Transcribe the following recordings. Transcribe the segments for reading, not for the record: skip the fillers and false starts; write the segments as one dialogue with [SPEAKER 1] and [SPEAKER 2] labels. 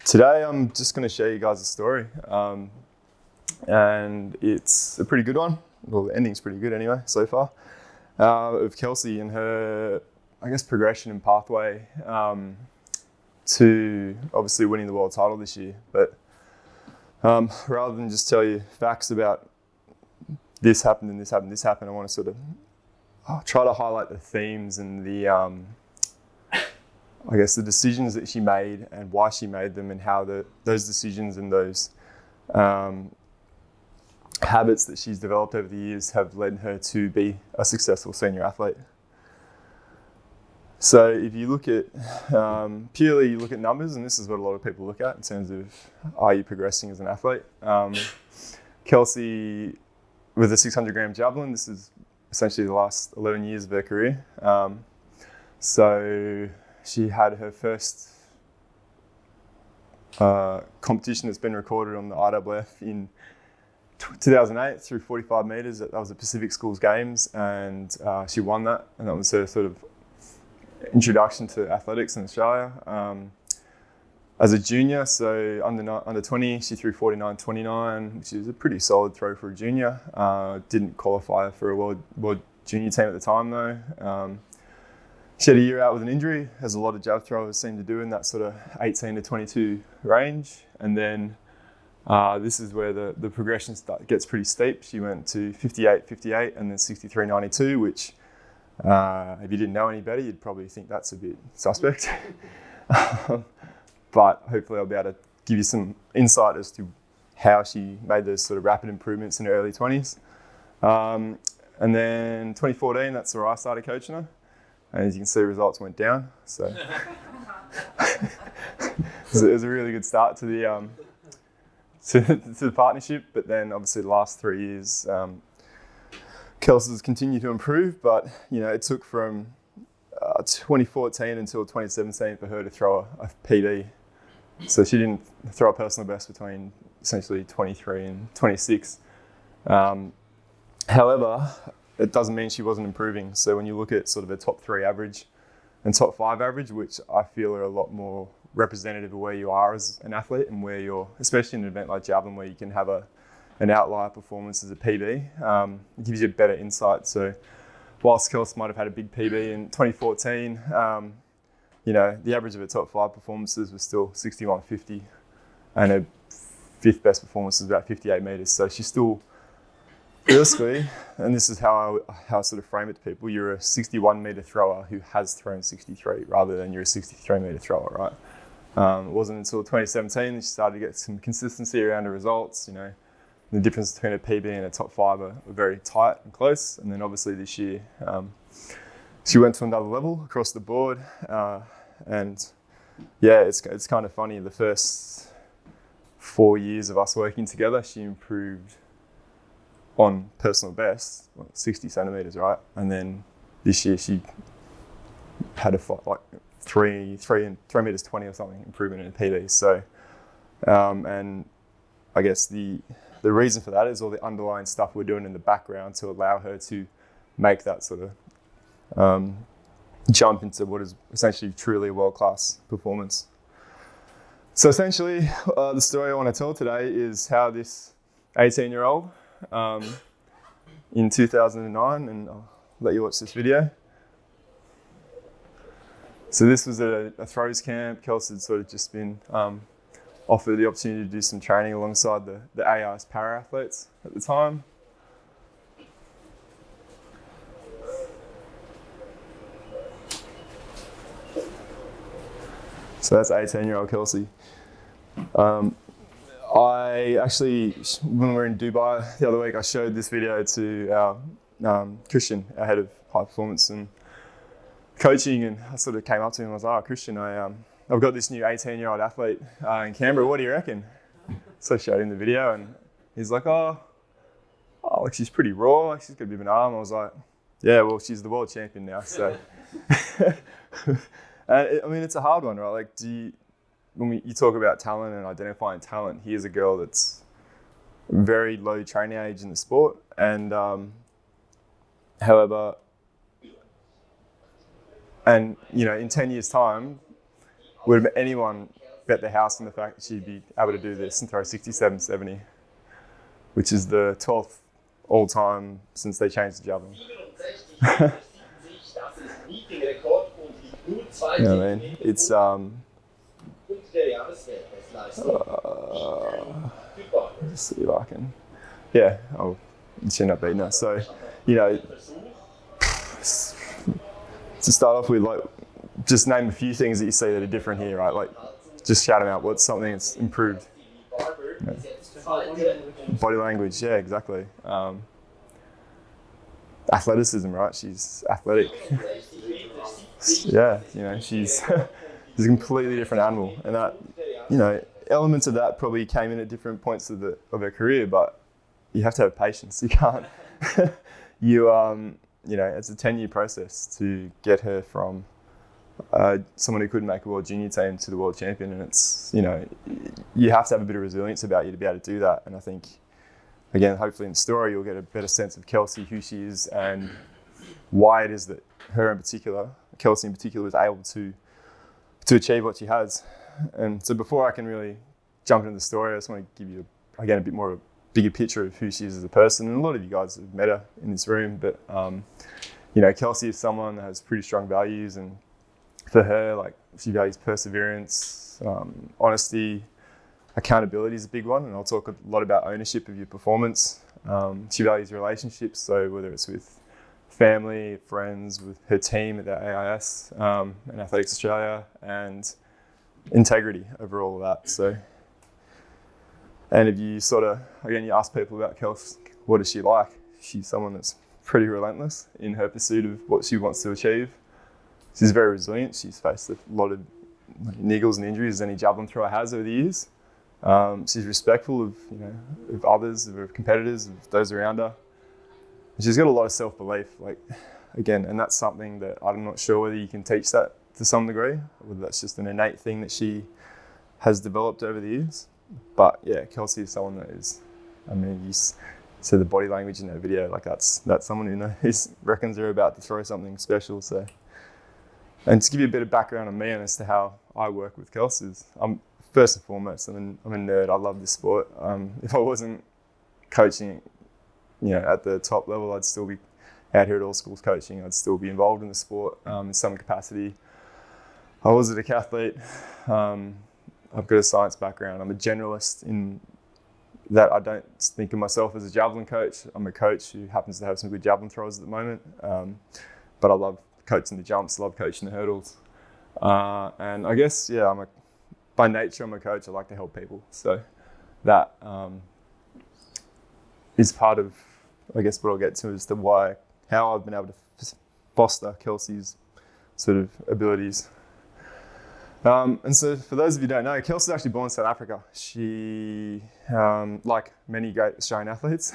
[SPEAKER 1] Today I'm just going to show you guys a story, and it's a pretty good one. Well, the ending's pretty good anyway so far, of Kelsey and her, I guess, progression and pathway to obviously winning the world title this year. But rather than just tell you facts about this happened and this happened, this happened, I want to sort of try to highlight the themes and the I guess the decisions that she made and why she made them, and how those decisions and those habits that she's developed over the years have led her to be a successful senior athlete. So if you look at, purely you look at numbers, and this is what a lot of people look at in terms of, are you progressing as an athlete? Kelsey, with the 600 gram javelin, this is essentially the last 11 years of her career. So she had her first competition that's been recorded on the IAAF in 2008 through 45 metres. That was the Pacific Schools Games, and she won that. And that was her sort of introduction to athletics in Australia. As a junior, so under 20, she threw 49.29, which is a pretty solid throw for a junior. Didn't qualify for a world junior team at the time though. She had a year out with an injury, as a lot of jav throwers seem to do in that sort of 18 to 22 range. And then this is where the progression gets pretty steep. She went to 58.58 and then 63.92, which if you didn't know any better, you'd probably think that's a bit suspect. But hopefully I'll be able to give you some insight as to how she made those sort of rapid improvements in her early 20s. And then 2014, that's where I started coaching her. And as you can see, results went down. So it was a really good start to the to the partnership. But then obviously the last 3 years, Kelsey's continued to improve. But you know, it took from 2014 until 2017 for her to throw a PB. So she didn't throw a personal best between essentially 23 and 26. However, it doesn't mean she wasn't improving. So when you look at sort of a top 3 average and top 5 average, which I feel are a lot more representative of where you are as an athlete and where you're, especially in an event like Javelin where you can have an outlier performance as a PB, it gives you a better insight. So whilst Kelsey might have had a big PB in 2014, you know, the average of her top 5 performances was still 61.50, and her 5th best performance was about 58 metres. So she's still, realistically, and this is how I sort of frame it to people, you're a 61 metre thrower who has thrown 63 rather than you're a 63 metre thrower, right? It wasn't until 2017 that she started to get some consistency around her results. You know, the difference between a PB and a top 5 are very tight and close. And then obviously this year, she went to another level across the board. And yeah, it's kind of funny. The first 4 years of us working together, she improved on personal best, 60 centimetres, right? And then this year she had like 3 meters 20 or something improvement in PB. So, and I guess the reason for that is all the underlying stuff we're doing in the background to allow her to make that sort of jump into what is essentially truly a world-class performance. So essentially, the story I want to tell today is how this 18-year-old in 2009, and I'll let you watch this video. So this was a throws camp. Kelsey had sort of just been offered the opportunity to do some training alongside the AI's para athletes at the time. So that's 18-year-old Kelsey. I actually, when we were in Dubai the other week, I showed this video to our Christian, our head of high performance and coaching, and I sort of came up to him and I was like, "Oh, Christian, I've got this new 18-year-old athlete in Canberra. What do you reckon?" So I showed him the video, and he's like, "Oh, like she's pretty raw. Like she's got a bit of an arm." I was like, "Yeah, well, she's the world champion now." So, I mean, it's a hard one, right? Like, when you talk about talent and identifying talent, here's a girl that's very low training age in the sport, and however, and you know, in 10 years' time, would anyone bet the house on the fact that she'd be able to do this and throw 67-70, which is the 12th all time since they changed the javelin. Yeah, man. It's let's see if I can. Yeah, I'll end up beating her. So, you know, to start off with, like, just name a few things that you see that are different here, right? Like, just shout them out. What's something that's improved? Yeah. Body language, yeah, exactly. Athleticism, right? She's athletic. Yeah, you know, she's a completely different animal, and that, you know, elements of that probably came in at different points of her career, but you have to have patience. You can't. You know, it's a 10-year process to get her from someone who couldn't make a world junior team to the world champion, and it's, you know, you have to have a bit of resilience about you to be able to do that. And I think, again, hopefully in the story you'll get a better sense of Kelsey, who she is, and why it is that Kelsey in particular, was able to achieve what she has. And so before I can really jump into the story, I just want to give you, again, a bit more of a bigger picture of who she is as a person. And a lot of you guys have met her in this room, but you know, Kelsey is someone that has pretty strong values, and for her, like, she values perseverance, honesty, accountability is a big one, and I'll talk a lot about ownership of your performance. She values relationships, so whether it's with family, friends, with her team at the AIS and Athletics Australia, and integrity over all of that. So, and if you sort of, again, you ask people about Kelsey, what is she like? She's someone that's pretty relentless in her pursuit of what she wants to achieve. She's very resilient. She's faced a lot of niggles and injuries as any javelin thrower has over the years. She's respectful of, you know, of others, of her competitors, of those around her. And she's got a lot of self-belief, like, again, and that's something that I'm not sure whether you can teach that to some degree, whether that's just an innate thing that she has developed over the years. But yeah, Kelsey is someone that is, I mean, you see the body language in that video, like that's someone who knows, reckons they're about to throw something special. So, and to give you a bit of background on me and as to how I work with Kelsey, is first and foremost, I'm a nerd. I love this sport. If I wasn't coaching, you know, at the top level, I'd still be out here at all schools coaching. I'd still be involved in the sport in some capacity. I was a decathlete. I've got a science background. I'm a generalist in that I don't think of myself as a javelin coach. I'm a coach who happens to have some good javelin throwers at the moment. But I love coaching the jumps, love coaching the hurdles. And I guess, yeah, by nature, I'm a coach. I like to help people. So that is part of, I guess, what I'll get to, is how I've been able to foster Kelsey's sort of abilities. And so for those of you who don't know, Kelsey's actually born in South Africa. She, like many great Australian athletes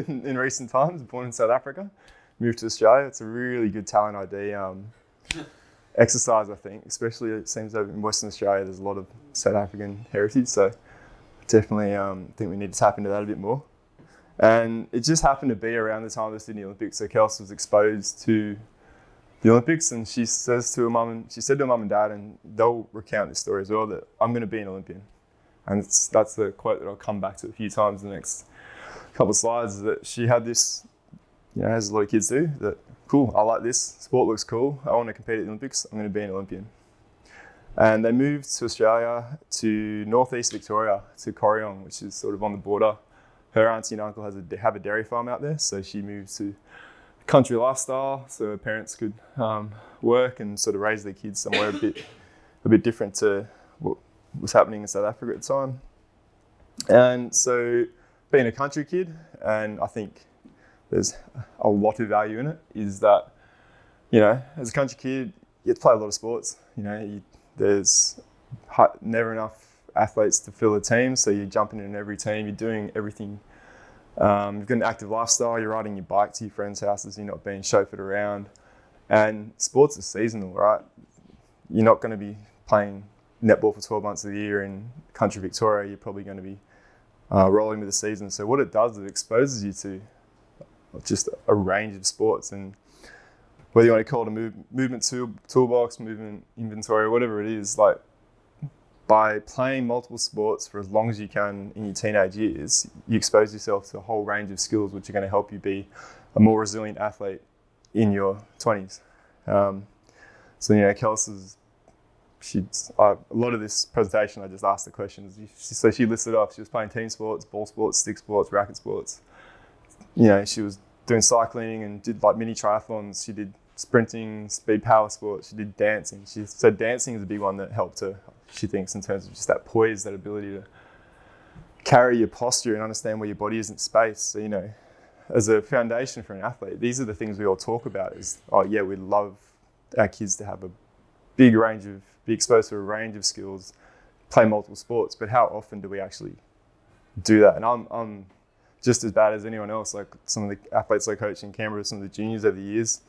[SPEAKER 1] in recent times, born in South Africa, moved to Australia. It's a really good talent ID exercise, I think, especially it seems over in Western Australia, there's a lot of South African heritage. So definitely think we need to tap into that a bit more. And it just happened to be around the time of the Sydney Olympics. So Kelsey was exposed to the Olympics, and she said to her mum and dad, and they'll recount this story as well, that I'm going to be an Olympian. And that's the quote that I'll come back to a few times in the next couple of slides, is that she had this, you know, as a lot of kids do, that, cool, I like this, sport looks cool, I want to compete at the Olympics, I'm going to be an Olympian. And they moved to Australia, to northeast Victoria, to Corryong, which is sort of on the border. Her auntie and uncle have a dairy farm out there, so she moved to country lifestyle, so her parents could work and sort of raise their kids somewhere a bit different to what was happening in South Africa at the time. And so being a country kid, and I think there's a lot of value in it, is that, you know, as a country kid, you get to play a lot of sports. You know, there's never enough athletes to fill a team, so you're jumping in every team, you're doing everything. You've got an active lifestyle, you're riding your bike to your friends' houses, you're not being chauffeured around. And sports are seasonal, right? You're not going to be playing netball for 12 months of the year in country Victoria, you're probably going to be rolling with the season. So what it does is it exposes you to just a range of sports, and whether you want to call it a movement toolbox, movement inventory, whatever it is, like by playing multiple sports for as long as you can in your teenage years, you expose yourself to a whole range of skills which are going to help you be a more resilient athlete in your 20s. So, you know, Kelsey's, a lot of this presentation, I just asked the questions. So she listed off, she was playing team sports, ball sports, stick sports, racket sports. You know, she was doing cycling and did like mini triathlons. She did sprinting, speed power sports. She did dancing. She said dancing is a big one that helped her, she thinks, in terms of just that poise, that ability to carry your posture and understand where your body is in space. So, you know, as a foundation for an athlete, these are the things we all talk about is, oh yeah, we'd love our kids to have a big range of, be exposed to a range of skills, play multiple sports, but how often do we actually do that? And I'm just as bad as anyone else. Like some of the athletes I coach in Canberra, some of the juniors over the years,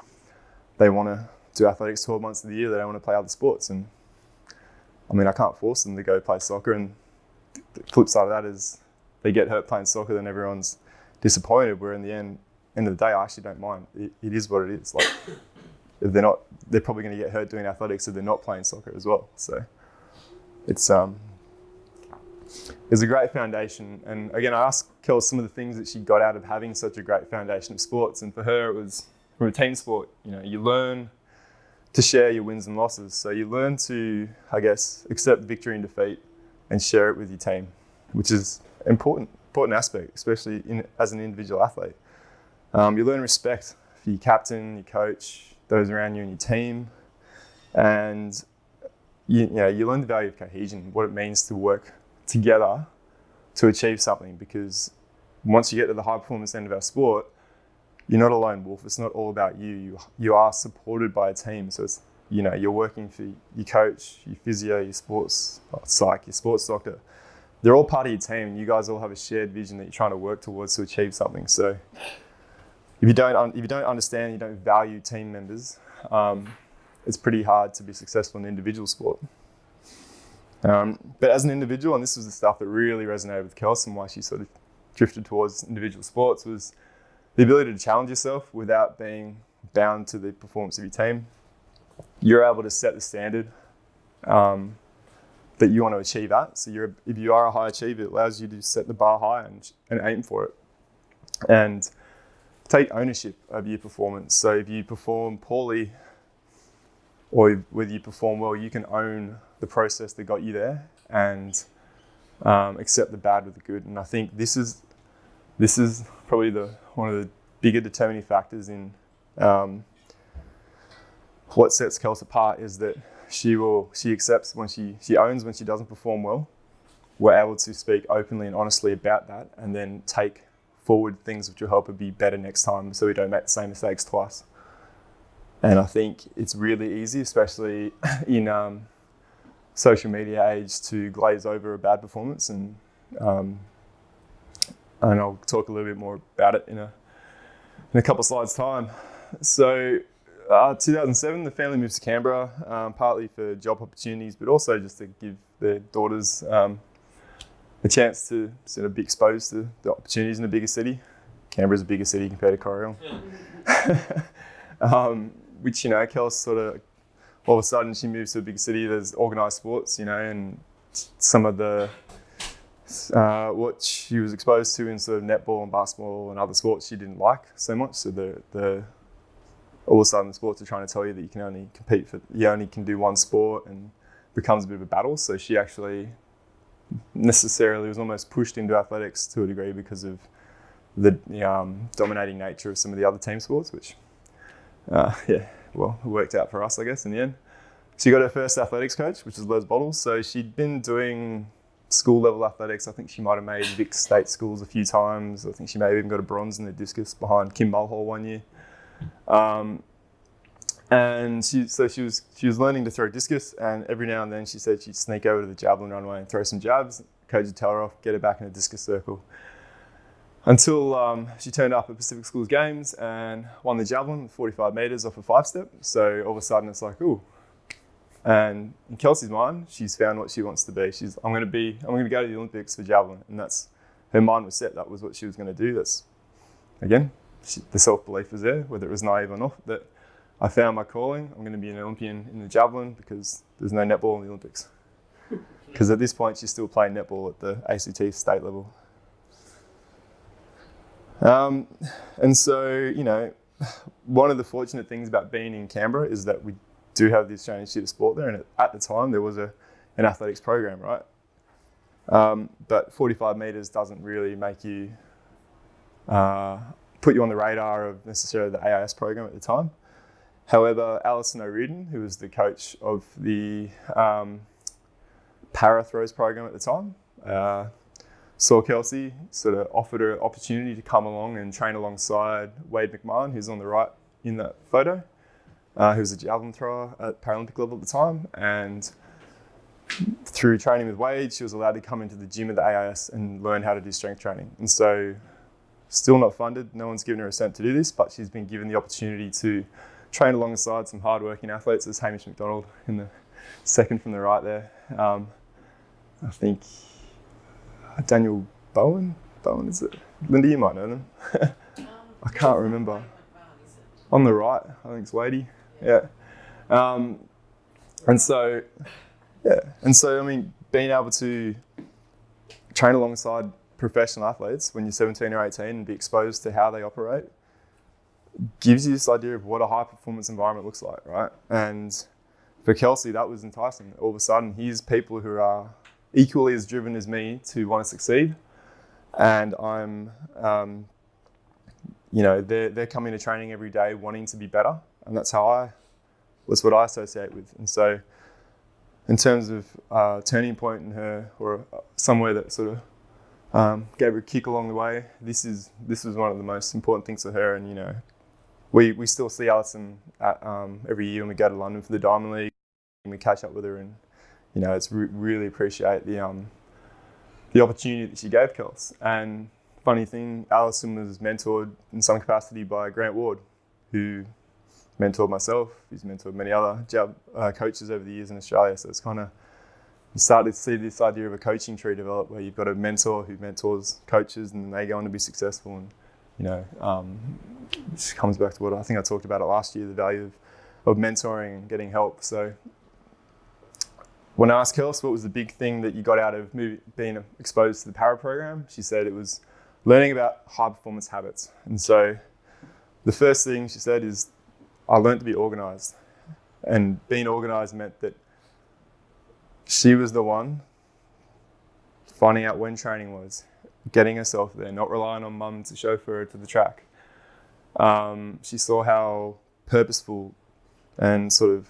[SPEAKER 1] they want to do athletics 12 months of the year, they don't want to play other sports. And I mean, I can't force them to go play soccer. And the flip side of that is they get hurt playing soccer, then everyone's disappointed, where in the end of the day, I actually don't mind. It is what it is. Like, if they're not, they're probably going to get hurt doing athletics if they're not playing soccer as well. So it's a great foundation. And again, I asked Kel some of the things that she got out of having such a great foundation of sports. And for her, it was from a team sport. You know, you learn to share your wins and losses. So you learn to, I guess, accept victory and defeat and share it with your team, which is important aspect, especially as an individual athlete. You learn respect for your captain, your coach, those around you and your team, and you learn the value of cohesion, what it means to work together to achieve something. Because once you get to the high performance end of our sport, you're not a lone wolf. It's not all about you. You are supported by a team. So it's, you know, you're working for your coach, your physio, your sports psych, your sports doctor. They're all part of your team, and you guys all have a shared vision that you're trying to work towards to achieve something. So if you don't understand, you don't value team members, it's pretty hard to be successful in individual sport. But as an individual, and this was the stuff that really resonated with Kelsey and why she sort of drifted towards individual sports, was the ability to challenge yourself without being bound to the performance of your team. You're able to set the standard that you want to achieve at. So if you are a high achiever, it allows you to set the bar high and aim for it. And take ownership of your performance. So if you perform poorly or whether you perform well, you can own the process that got you there and accept the bad with the good. And I think this is probably one of the bigger determining factors in what sets Kelsey apart, is that she accepts when she owns when she doesn't perform well. We're able to speak openly and honestly about that, and then take forward things which will help her be better next time, so we don't make the same mistakes twice. And I think it's really easy, especially in social media age, to glaze over a bad performance, and I'll talk a little bit more about it in a couple of slides time. So 2007, the family moves to Canberra, partly for job opportunities, but also just to give their daughters a chance to sort of be exposed to the opportunities in a bigger city. Canberra's a bigger city compared to Corrigal. Which, you know, Kels sort of, all of a sudden she moves to a big city, there's organised sports, you know, and some of the, what she was exposed to in sort of netball and basketball and other sports she didn't like so much. So all of a sudden the sports are trying to tell you that you can only you only can do one sport, and becomes a bit of a battle. So she actually necessarily was almost pushed into athletics to a degree because of the dominating nature of some of the other team sports, which, it worked out for us, I guess, in the end. She got her first athletics coach, which is Les Bottles. So she'd been doing school level athletics. I think she might have made Vic State schools a few times. I think she may have even got a bronze in the discus behind Kim Mulhall one year. And she was learning to throw discus, and every now and then she said she'd sneak over to the Javelin runway and throw some jabs. Coach would tell her off, get her back in a discus circle. Until she turned up at Pacific Schools Games and won the Javelin, 45 metres off a 5-step. So all of a sudden it's like, ooh. And in Kelsey's mind, she's found what she wants to be. I'm going to go to the Olympics for Javelin, and that's, her mind was set. That was what she was going to do. That's, again, the self-belief was there, whether it was naive or not, that I found my calling. I'm going to be an Olympian in the Javelin because there's no netball in the Olympics. because at this point she's still playing netball at the ACT state level. And so, you know, one of the fortunate things about being in Canberra is that we do have the Australian Institute of Sport there, and at the time there was an athletics program, right? But 45 metres doesn't really make you, put you on the radar of necessarily the AIS program at the time. However, Alison O'Riordan, who was the coach of the para throws program at the time, saw Kelsey, sort of offered her an opportunity to come along and train alongside Wade McMahon, who's on the right in that photo, who was a javelin thrower at Paralympic level at the time. And through training with Wade, she was allowed to come into the gym at the AIS and learn how to do strength training. And so, still not funded, no one's given her a cent to do this, but she's been given the opportunity to train alongside some hardworking athletes. There's Hamish McDonald in the second from the right there. I think Daniel Bowen, is it? Linda, you might know them. I can't remember. On the right, I think it's Wadey. Yeah. And so, I mean, being able to train alongside professional athletes when you're 17 or 18 and be exposed to how they operate gives you this idea of what a high performance environment looks like, right? And for Kelsey, that was enticing. All of a sudden, here's people who are equally as driven as me to want to succeed. And I'm, you know, they're coming to training every day wanting to be better. And that's what I associate with. And so in terms of turning point in her, or somewhere that sort of gave her a kick along the way, this was one of the most important things for her. And, you know, we still see Alison at, every year when we go to London for the Diamond League, and we catch up with her, and, you know, it's really appreciate the opportunity that she gave Kels. And funny thing, Alison was mentored in some capacity by Grant Ward, who mentored myself. He's mentored many other coaches over the years in Australia. So it's kind of, you start to see this idea of a coaching tree develop, where you've got a mentor who mentors coaches, and then they go on to be successful. And, you know, this comes back to what I think I talked about it last year, the value of mentoring and getting help. So when I asked Kels what was the big thing that you got out of being exposed to the para program, she said it was learning about high performance habits. And so the first thing she said is, I learned to be organised. And being organised meant that she was the one finding out when training was, getting herself there, not relying on mum to chauffeur her to the track. She saw how purposeful and sort of,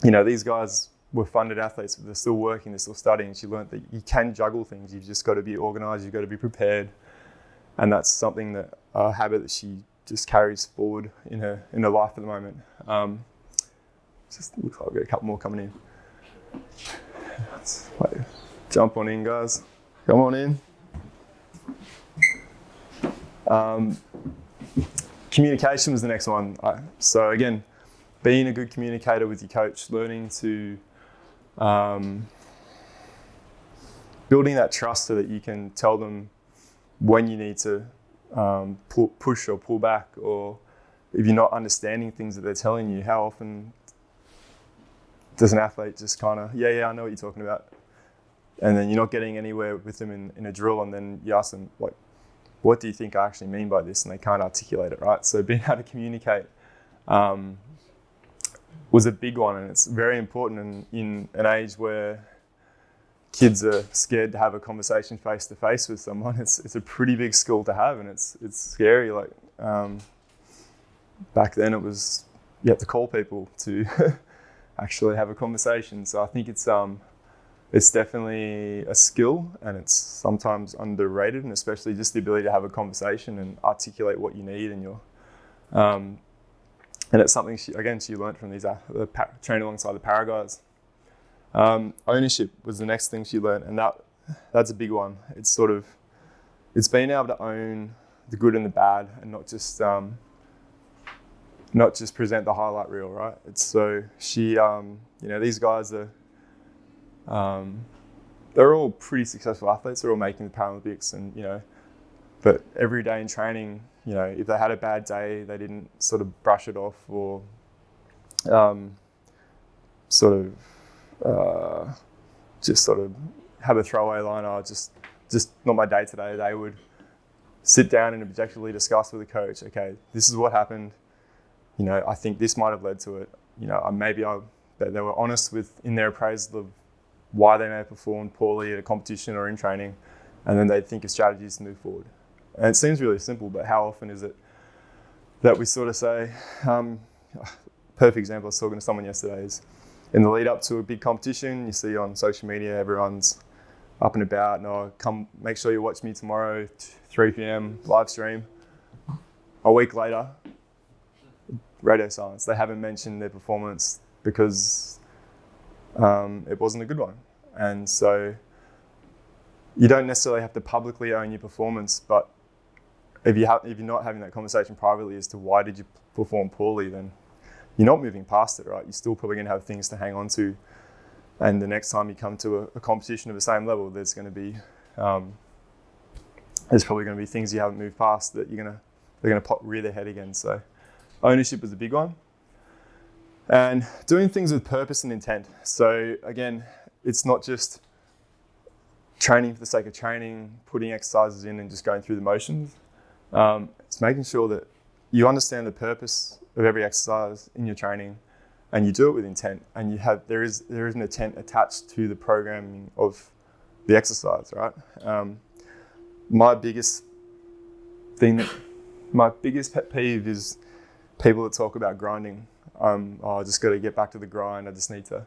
[SPEAKER 1] you know, these guys were funded athletes, but they're still working, they're still studying. She learned that you can juggle things. You've just got to be organised, you've got to be prepared. And that's something that, a habit that she just carries forward in her life at the moment. Just looks like we've got a couple more coming in. Let's jump on in, guys. Come on in. Communication was the next one. So again, being a good communicator with your coach, learning to building that trust so that you can tell them when you need to push or pull back, or if you're not understanding things that they're telling you. How often does an athlete just kind of, yeah, I know what you're talking about, and then you're not getting anywhere with them in a drill, and then you ask them, like, what do you think I actually mean by this? And they can't articulate it, right? So being able to communicate was a big one, and it's very important in an age where kids are scared to have a conversation face to face with someone. It's a pretty big skill to have, and it's scary. Like back then, it was you have to call people to actually have a conversation. So I think it's definitely a skill, and it's sometimes underrated, and especially just the ability to have a conversation and articulate what you need, and and it's something she learned from these training alongside the para guys. Ownership was the next thing she learned, and that's a big one. It's being able to own the good and the bad, and not just present the highlight reel, right? It's so she, these guys are, they're all pretty successful athletes. They're all making the Paralympics, and but every day in training, if they had a bad day, they didn't sort of brush it off, or just sort of have a throwaway line, just not my day today. They would sit down and objectively discuss with the coach, okay, this is what happened. You know, I think this might have led to it. You know, that they were honest in their appraisal of why they may have performed poorly at a competition or in training, and then they'd think of strategies to move forward. And it seems really simple, but how often is it that we sort of say, perfect example, I was talking to someone yesterday, is in the lead up to a big competition, you see on social media, everyone's up and about, and come make sure you watch me tomorrow, 3 p.m, live stream. A week later, radio silence. They haven't mentioned their performance because it wasn't a good one. And so you don't necessarily have to publicly own your performance, but if you're not having that conversation privately as to why did you perform poorly, then you're not moving past it, right? You're still probably going to have things to hang on to. And the next time you come to a competition of the same level, there's going to be there's probably going to be things you haven't moved past that they're going to rear their head again. So ownership is a big one. And doing things with purpose and intent. So again, it's not just training for the sake of training, putting exercises in and just going through the motions. It's making sure that you understand the purpose of every exercise in your training and you do it with intent, and there is an intent attached to the programming of the exercise, right? My biggest pet peeve is people that talk about grinding. I just got to get back to the grind. I just need to,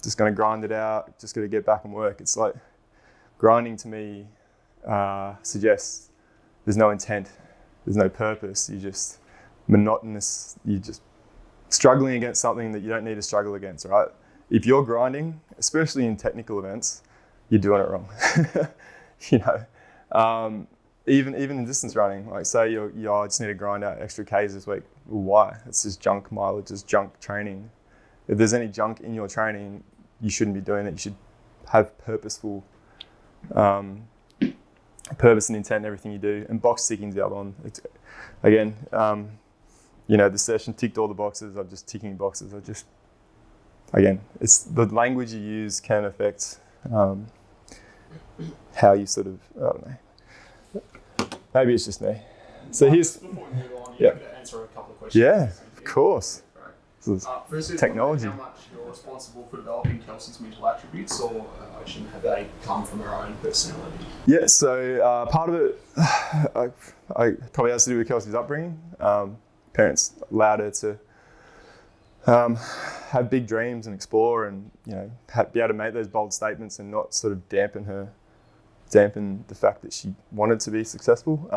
[SPEAKER 1] just going to grind it out. Just got to get back and work. It's like grinding to me suggests there's no intent, there's no purpose. You're just monotonous. You're just struggling against something that you don't need to struggle against, right? If you're grinding, especially in technical events, you're doing it wrong. Even in distance running, like say I just need to grind out extra Ks this week. Well, why? It's just junk mileage, it's junk training. If there's any junk in your training, you shouldn't be doing it. You should have purposeful purpose and intent in everything you do. And box ticking's the other one. The session ticked all the boxes. I'm just ticking boxes. It's the language you use can affect how you sort of, I don't know. Maybe it's just me. So here's...
[SPEAKER 2] Before we move on, you could answer a couple of questions.
[SPEAKER 1] Yeah, of course.
[SPEAKER 2] First,
[SPEAKER 1] technology.
[SPEAKER 2] How much you're responsible for developing Kelsey's mental attributes, or have they come from her own personality?
[SPEAKER 1] Yeah, so part of it I probably has to do with Kelsey's upbringing. Parents allowed her to have big dreams and explore, and be able to make those bold statements and not sort of dampen the fact that she wanted to be successful.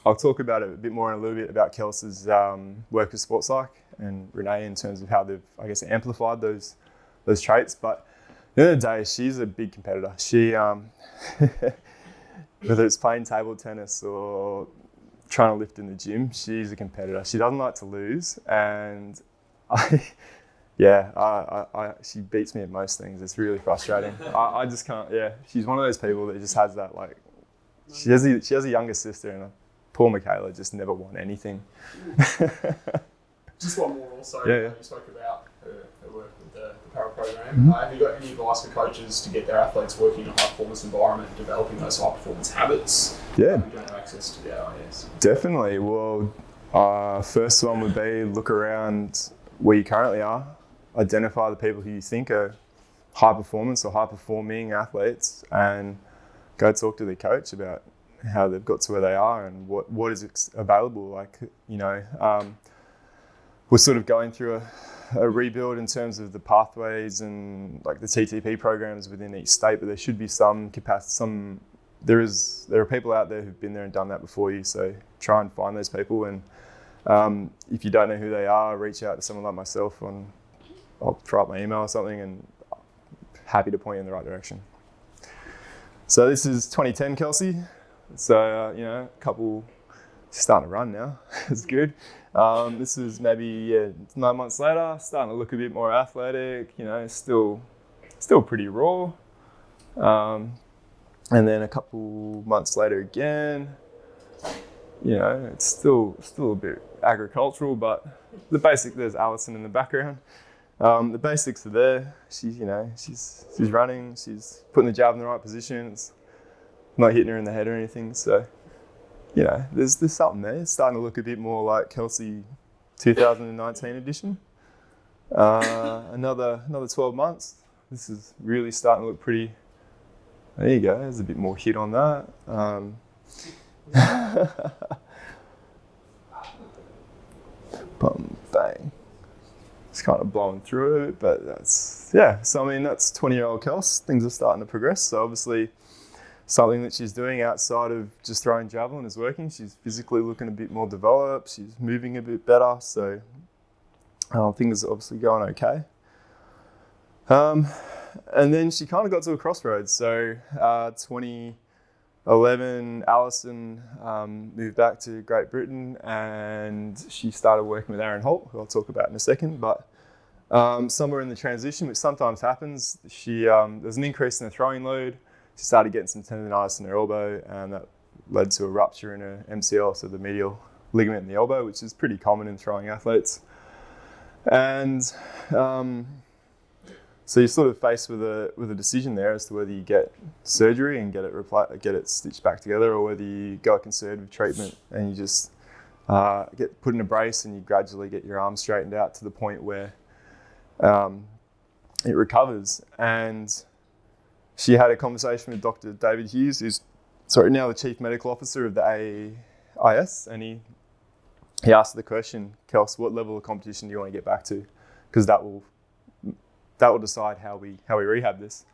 [SPEAKER 1] I'll talk about it a bit more in a little bit about Kelsey's work with sports psych and Renee in terms of how they've, I guess, amplified those traits. But at the end of the day, she's a big competitor. She, whether it's playing table tennis or trying to lift in the gym, she's a competitor. She doesn't like to lose, and she beats me at most things. It's really frustrating. I just can't. Yeah, she's one of those people that just has that, like, she has a younger sister, and poor Michaela just never won anything.
[SPEAKER 2] Just one more also.
[SPEAKER 1] Yeah.
[SPEAKER 2] You spoke about her work with the Barber program. Mm-hmm. Have you got any advice for coaches to get their athletes working in a high performance environment, developing those high performance habits?
[SPEAKER 1] Yeah.
[SPEAKER 2] We don't have access to the RIS.
[SPEAKER 1] Definitely. Well, first one would be look around where you currently are, identify the people who you think are high performance or high performing athletes, and go talk to their coach about how they've got to where they are and what is available. Like, we're sort of going through a rebuild in terms of the pathways and like the TTP programs within each state, but there should be some capacity. There are people out there who've been there and done that before you, so try and find those people. And if you don't know who they are, reach out to someone like myself. I'll throw up my email or something, and happy to point you in the right direction. So this is 2010 Kelsey. So couple starting to run now. It's good. This is maybe 9 months later, starting to look a bit more athletic. Still pretty raw. And then a couple months later again, it's still a bit agricultural, but the basic. There's Allison in the background. The basics are there. She's running. She's putting the jab in the right position. It's not hitting her in the head or anything. So, there's something there. It's starting to look a bit more like Kelsey 2019 edition. Another 12 months. This is really starting to look pretty. There you go. There's a bit more hit on that. Bum, bang. It's kind of blowing through it, but that's 20-year-old Kels. Things are starting to progress. So obviously, something that she's doing outside of just throwing javelin is working. She's physically looking a bit more developed. She's moving a bit better. So things are obviously going okay. And then she kind of got to a crossroads. So 2011, Alison moved back to Great Britain and she started working with Aaron Holt, who I'll talk about in a second. But somewhere in the transition, which sometimes happens, there's an increase in the throwing load. She started getting some tendonitis in her elbow, and that led to a rupture in her MCL, so the medial ligament in the elbow, which is pretty common in throwing athletes. And so you're sort of faced with a decision there as to whether you get surgery and get it stitched back together, or whether you go a conservative treatment and you just get put in a brace and you gradually get your arm straightened out to the point where it recovers. And she had a conversation with Dr. David Hughes, who's now the Chief Medical Officer of the AIS, and he asked the question, Kels, what level of competition do you want to get back to? Because that will decide how we rehab this.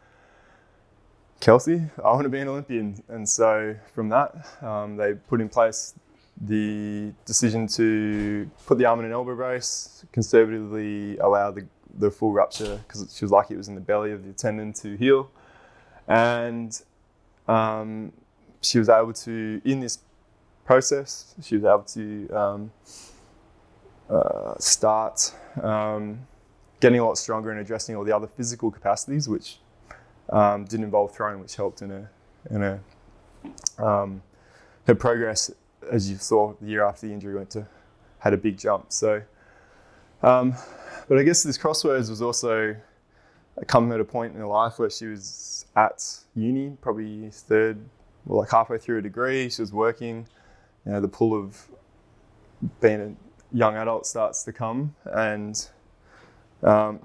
[SPEAKER 1] Kelsey, I want to be an Olympian. And so from that, they put in place the decision to put the arm in an elbow brace, conservatively allow the full rupture, because she was lucky it was in the belly of the tendon, to heal. And she was able to, in this process, she was able to start getting a lot stronger and addressing all the other physical capacities, which didn't involve throwing, which helped in her progress, as you saw the year after the injury had a big jump. So, but I guess this crossroads was also coming at a point in her life where she was at uni, probably halfway through a degree. She was working. The pull of being a young adult starts to come, and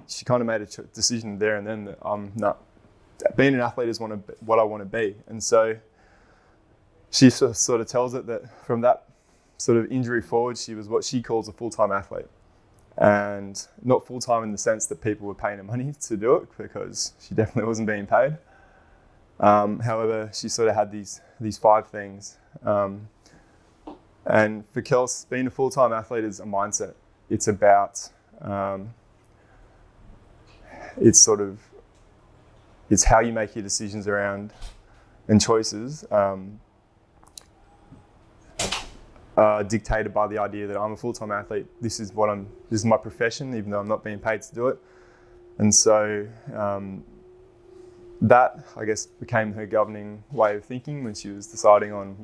[SPEAKER 1] she kind of made a decision there and then that being an athlete is what I want to be. And so she sort of tells it that from that sort of injury forward, she was what she calls a full-time athlete. And not full-time in the sense that people were paying her money to do it, because she definitely wasn't being paid. However, she sort of had these 5 things. And for Kels, being a full-time athlete is a mindset. It's about, it's how you make your decisions around and choices dictated by the idea that I'm a full-time athlete. This is my profession, even though I'm not being paid to do it. And so that, I guess, became her governing way of thinking when she was deciding on,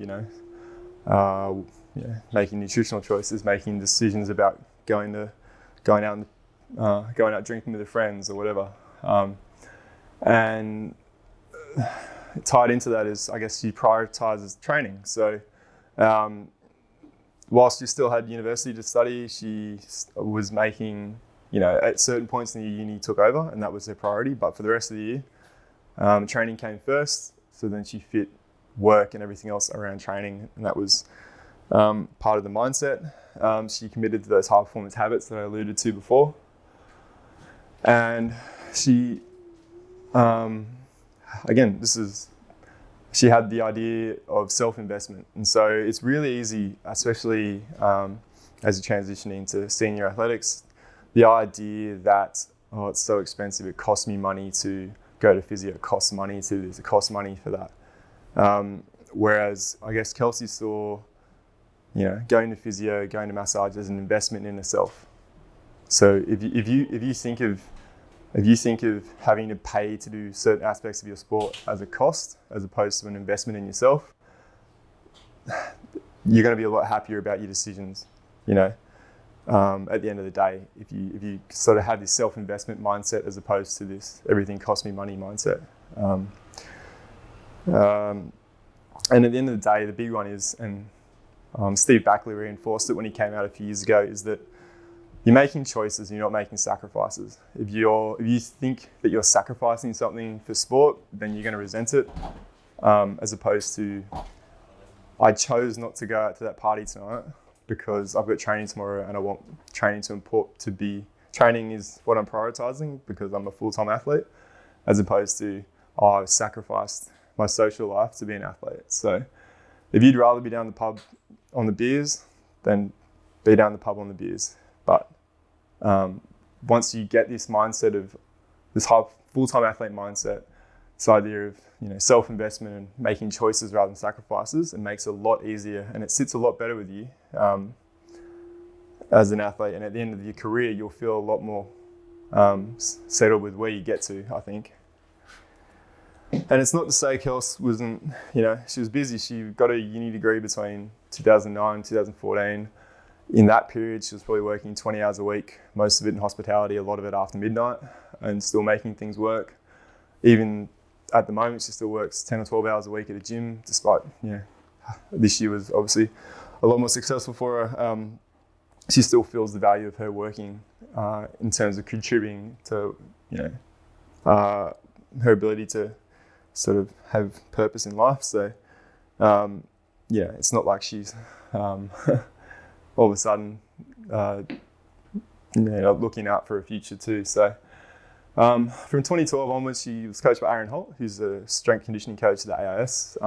[SPEAKER 1] making nutritional choices, making decisions about going out drinking with her friends or whatever. And tied into that is, I guess, she prioritizes training. So whilst she still had university to study, she was making, at certain points in the uni took over, and that was her priority. But for the rest of the year, training came first. So then she fit work and everything else around training, and that was part of the mindset. She committed to those high performance habits that I alluded to before. And she, she had the idea of self-investment. And so it's really easy, especially as you transition into senior athletics, the idea that, it's so expensive, it costs me money to go to physio, it costs money to this, it costs money for that. Whereas I guess Kelsey saw, going to physio, going to massage as an investment in herself. So if you think of having to pay to do certain aspects of your sport as a cost, as opposed to an investment in yourself, you're going to be a lot happier about your decisions. at the end of the day, if you sort of have this self-investment mindset as opposed to this everything costs me money mindset. And at the end of the day, the big one is, and Steve Backley reinforced it when he came out a few years ago, is that you're making choices and you're not making sacrifices. If you think that you're sacrificing something for sport, then you're going to resent it, as opposed to, I chose not to go out to that party tonight because I've got training tomorrow and I want training to be, training is what I'm prioritizing because I'm a full-time athlete, as opposed to, I've sacrificed my social life to be an athlete. So if you'd rather be down the pub on the beers, then be down the pub on the beers. But once you get this mindset of this full-time athlete mindset, this idea of self-investment and making choices rather than sacrifices, it makes it a lot easier and it sits a lot better with you as an athlete. And at the end of your career, you'll feel a lot more settled with where you get to, I think. And it's not to say Kels wasn't, she was busy. She got a uni degree between 2009 and 2014. In that period, she was probably working 20 hours a week, most of it in hospitality, a lot of it after midnight, and still making things work. Even at the moment, she still works 10 or 12 hours a week at a gym, despite, this year was obviously a lot more successful for her. She still feels the value of her working in terms of contributing to, her ability to sort of have purpose in life. So, it's not like she's all of a sudden, looking out for a future too. So, from 2012 onwards, she was coached by Aaron Holt, who's a strength conditioning coach at the AIS.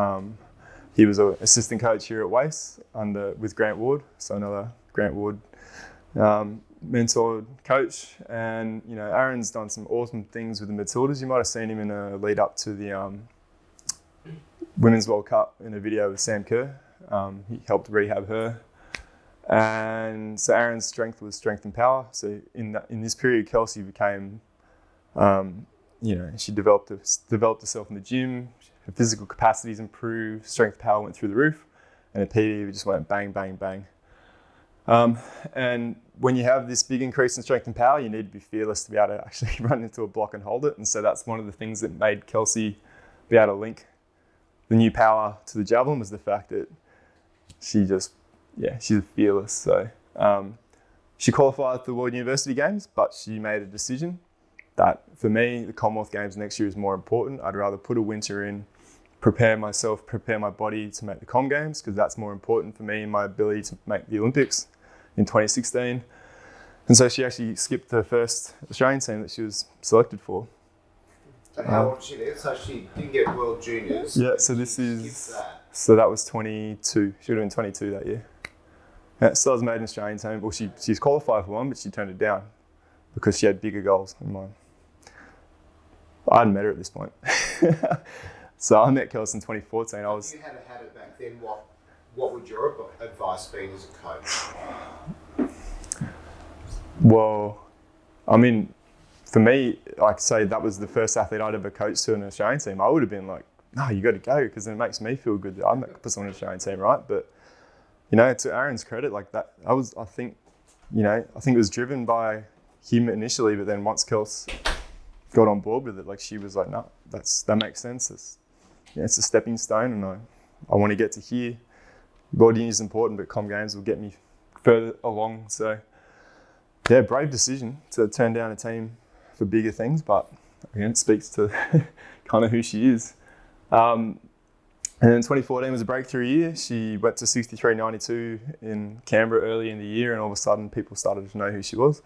[SPEAKER 1] He was an assistant coach here at Wace with Grant Ward, so another Grant Ward mentored coach. And Aaron's done some awesome things with the Matildas. You might have seen him in a lead up to the Women's World Cup in a video with Sam Kerr. He helped rehab her. And so Aaron's strength was strength and power. So in this period, Kelsey became, she developed herself in the gym. Her physical capacities improved, strength power went through the roof, and her PD just went bang, bang, bang. And when you have this big increase in strength and power, you need to be fearless to be able to actually run into a block and hold it. And so that's one of the things that made Kelsey be able to link the new power to the javelin, was the fact that she's fearless. So she qualified for the World University Games, but she made a decision that for me, the Commonwealth Games next year is more important. I'd rather put a winter in, prepare my body to make the Com Games, because that's more important for me and my ability to make the Olympics in 2016. And so she actually skipped her first Australian team that she was selected for.
[SPEAKER 3] So how old was she then? So she didn't get World Juniors.
[SPEAKER 1] Yeah, so that was 22. She would have been 22 that year. Yeah, still has made an Australian team. Well, she's qualified for one, but she turned it down because she had bigger goals in mind. I hadn't met her at this point. So I met Kelsey in 2014.
[SPEAKER 3] If you had had it back then, what would your advice be as a coach?
[SPEAKER 1] Well, I mean, for me, like say that was the first athlete I'd ever coached to an Australian team. I would have been like, no, you got to go, because then it makes me feel good that I'm put someone on an Australian team, right? But to Aaron's credit, like that, I think it was driven by him initially, but then once Kels got on board with it, like she was like, no, that makes sense. It's a stepping stone, and I want to get to here. World Junior is important, but Com Games will get me further along. So, yeah, brave decision to turn down a team for bigger things, but again, it speaks to kind of who she is. And then 2014 was a breakthrough year. She went to 63.92 in Canberra early in the year, and all of a sudden people started to know who she was.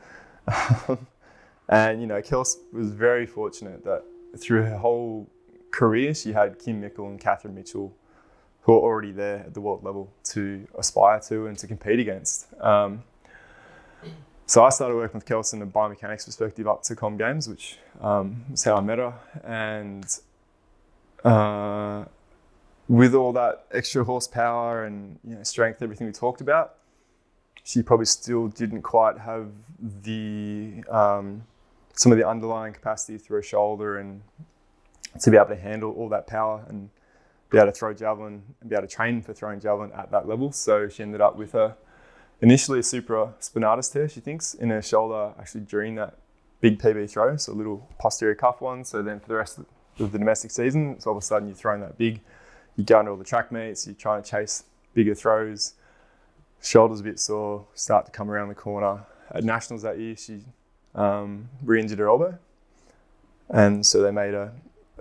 [SPEAKER 1] And, Kels was very fortunate that through her whole career, she had Kim Mickle and Catherine Mitchell, who are already there at the world level to aspire to and to compete against. So I started working with Kelsey in a biomechanics perspective up to Com Games, which is how I met her. And with all that extra horsepower and strength, everything we talked about, she probably still didn't quite have the some of the underlying capacity through her shoulder and to be able to handle all that power and be able to throw javelin and be able to train for throwing javelin at that level. So she ended up with a initially a supraspinatus tear, she thinks, in her shoulder actually during that big PB throw, so a little posterior cuff one. So then for the rest of the domestic season, so all of a sudden you're throwing that big, you go into all the track meets, you're trying to chase bigger throws, shoulder's a bit sore, start to come around the corner. At Nationals that year, she re-injured her elbow. And so they made a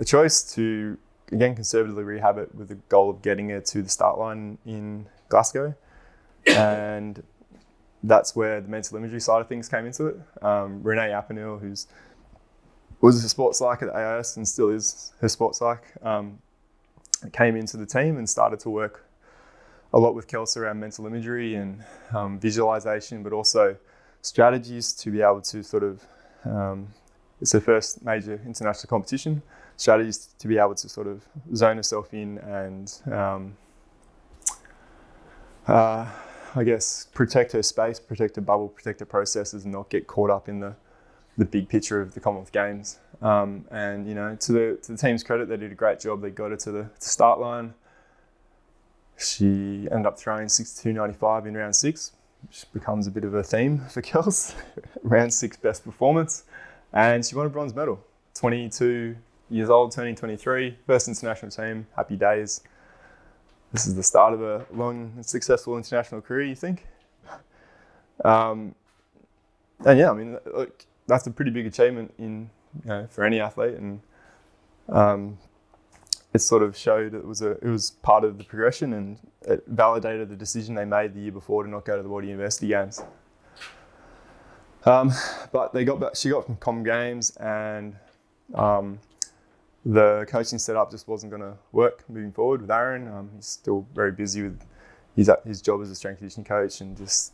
[SPEAKER 1] choice to, again, conservatively rehab it with the goal of getting her to the start line in Glasgow. And that's where the mental imagery side of things came into it. Renee Appenil, who was a sports psych at AIS and still is her sports psych, came into the team and started to work a lot with Kelsey around mental imagery and visualization, but also strategies to be able to sort of, it's her first major international competition, strategies to be able to sort of zone herself in and I guess protect her space, protect her bubble, protect her processes, and not get caught up in the big picture of the Commonwealth Games. And you know, to the team's credit, they did a great job. They got her to the start line. She ended up throwing 62.95 in round 6, which becomes a bit of a theme for Kels. Round 6 best performance, and she won a bronze medal. 22 years old, turning 23, first international team. Happy days. This is the start of a long and successful international career, you think? And yeah, I mean, look, that's a pretty big achievement for any athlete, and it sort of showed it was part of the progression, and it validated the decision they made the year before to not go to the World University Games. But she got from Comm Games, and the coaching setup just wasn't going to work moving forward with Aaron. He's still very busy with his job as a strength conditioning coach, and just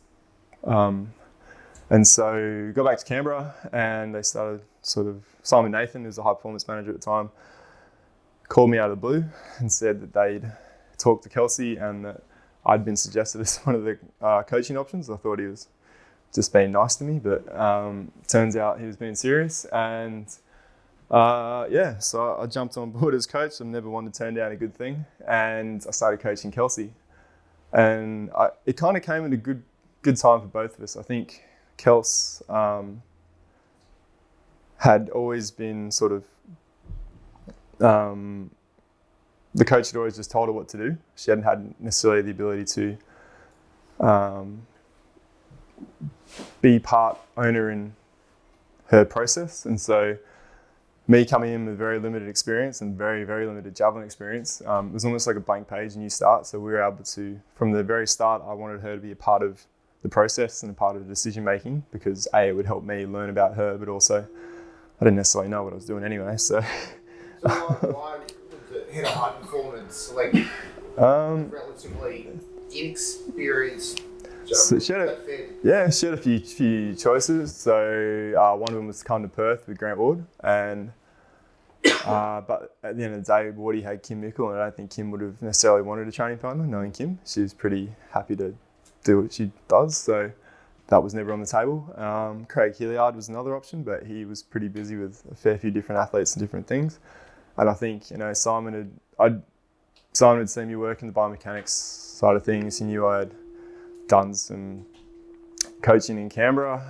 [SPEAKER 1] and so got back to Canberra, and they started sort of, Simon Nathan, who's the high performance manager at the time, called me out of the blue and said that they'd talked to Kelsey and that I'd been suggested as one of the coaching options. I thought he was just being nice to me, but turns out he was being serious. And so I jumped on board as coach. I've never wanted to turn down a good thing, and I started coaching Kelsey. And it kind of came at a good time for both of us. I think Kels had always been sort of, the coach had always just told her what to do. She hadn't had necessarily the ability to be part owner in her process. And so me coming in with very limited experience and very, very limited javelin experience, it was almost like a blank page, a new start. So we were able to, from the very start, I wanted her to be a part of the process and a part of the decision making, because it would help me learn about her, but also I didn't necessarily know what I was doing anyway. So
[SPEAKER 3] why was it head of high performance, like relatively inexperienced?
[SPEAKER 1] So she had a few choices. So one of them was to come to Perth with Grant Ward, and but at the end of the day, Wardy had Kim Mickle, and I don't think Kim would have necessarily wanted a training partner. Knowing Kim, she was pretty happy to do what she does, so that was never on the table. Craig Hilliard was another option, but he was pretty busy with a fair few different athletes and different things. And I think, Simon had seen me work in the biomechanics side of things. He knew I had done coaching in Canberra,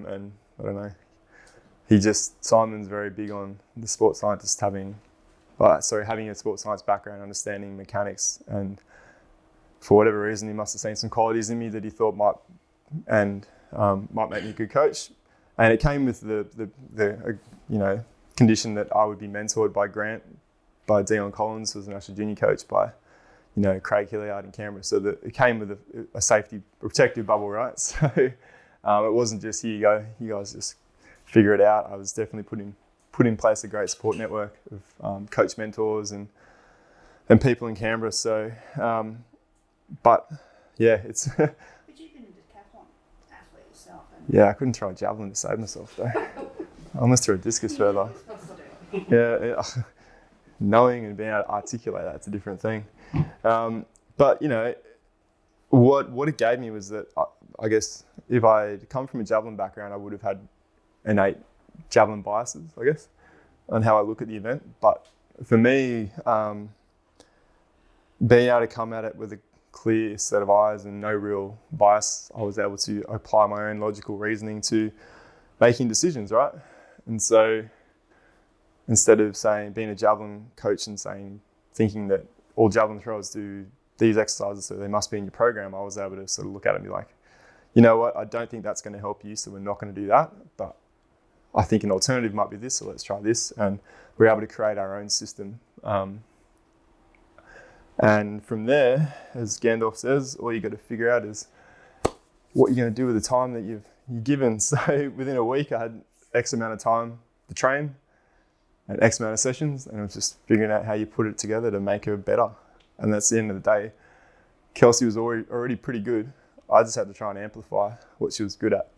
[SPEAKER 1] and I don't know. Simon's very big on the sports scientist having a sports science background, understanding mechanics, and for whatever reason, he must have seen some qualities in me that he thought might make me a good coach. And it came with the condition that I would be mentored by Grant, by Dion Collins, who was a national junior coach, by Craig Hilliard in Canberra. So that it came with a safety, protective bubble, right? So it wasn't just, here you go, you guys just figure it out. I was definitely put in place a great support network of coach mentors and people in Canberra. So, but yeah, it's.
[SPEAKER 4] But you've been a decathlon athlete yourself.
[SPEAKER 1] Yeah, I couldn't throw a javelin to save myself though. I almost threw a discus further. Yeah, knowing and being able to articulate that's a different thing. But what it gave me was that I guess if I had come from a javelin background, I would have had innate javelin biases, I guess, on how I look at the event. But for me, being able to come at it with a clear set of eyes and no real bias. I was able to apply my own logical reasoning to making decisions, right? And so instead of being a javelin coach and thinking that all javelin throwers do these exercises, so they must be in your program, I was able to sort of look at it and be like, you know what, I don't think that's going to help you, so we're not going to do that. But I think an alternative might be this, so let's try this. And we're able to create our own system. And from there, as Gandalf says, all you got to figure out is what you're going to do with the time that you're given. So within a week, I had X amount of time to train and X amount of sessions, and it was just figuring out how you put it together to make her better. And that's the end of the day. Kelsey was already pretty good. I just had to try and amplify what she was good at.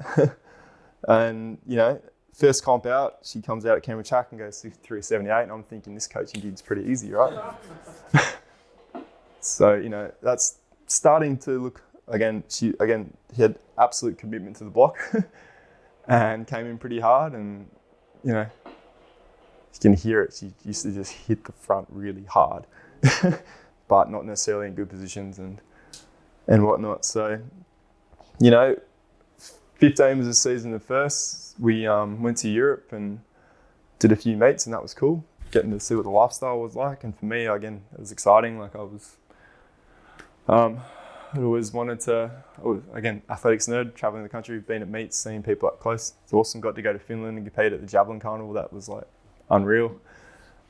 [SPEAKER 1] And, you know, first comp out, she comes out at Canberra Track and goes 63.78, and I'm thinking this coaching gig's pretty easy, right? So, you know, that's starting to look, he had absolute commitment to the block and came in pretty hard, and, you know, you can hear it. She used to just hit the front really hard, but not necessarily in good positions and whatnot. So, you know, 15 was the season of first. We went to Europe and did a few meets, and that was cool. Getting to see what the lifestyle was like. And for me, again, it was exciting. Like I always wanted to, athletics nerd, traveling the country, being at meets, seeing people up close. It's awesome. Got to go to Finland and compete at the Javelin Carnival. That was like unreal.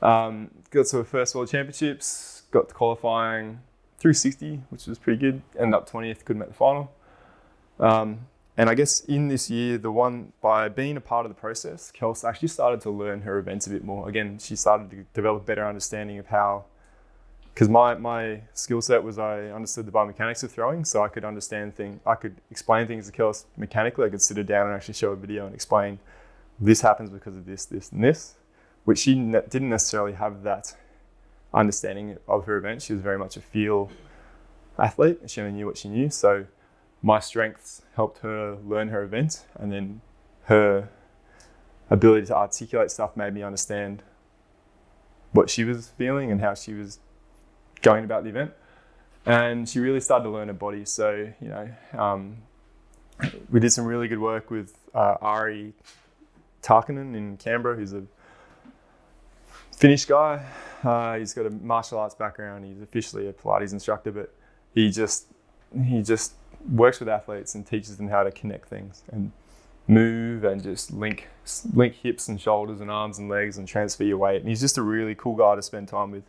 [SPEAKER 1] Got to a first World Championships, got to qualifying 360, which was pretty good. Ended up 20th, couldn't make the final. And I guess in this year, by being a part of the process, Kelsey actually started to learn her events a bit more. Again, she started to develop a better understanding of how, because my skill set was I understood the biomechanics of throwing, so I could I could explain things to Kelsey mechanically. I could sit her down and actually show a video and explain this happens because of this, this, and this, which she didn't necessarily have that understanding of her event. She was very much a feel athlete, and she only knew what she knew. So my strengths helped her learn her event, and then her ability to articulate stuff made me understand what she was feeling and how she was going about the event. And she really started to learn her body. So, you know, we did some really good work with Ari Tarkinen in Canberra, who's a Finnish guy. He's got a martial arts background. He's officially a Pilates instructor, but he just works with athletes and teaches them how to connect things and move and just link hips and shoulders and arms and legs and transfer your weight. And he's just a really cool guy to spend time with.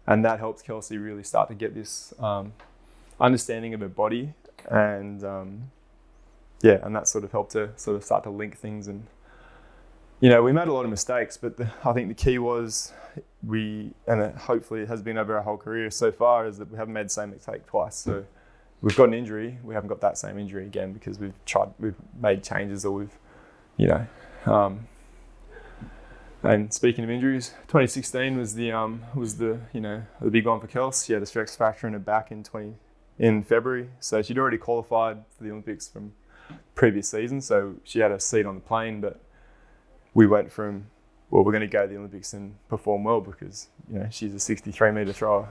[SPEAKER 1] And that helped Kelsey really start to get this understanding of her body. And and that sort of helped her sort of start to link things. And, you know, we made a lot of mistakes, but I think the key was hopefully it has been over our whole career so far, is that we haven't made the same mistake twice. So we've got an injury, we haven't got that same injury again because we've made changes, or we've, you know, and speaking of injuries, 2016 was the big one for Kels. She had a stress fracture in her back in February, so she'd already qualified for the Olympics from previous season, so she had a seat on the plane. But we went from, well, we're going to go to the Olympics and perform well because, you know, she's a 63-meter thrower,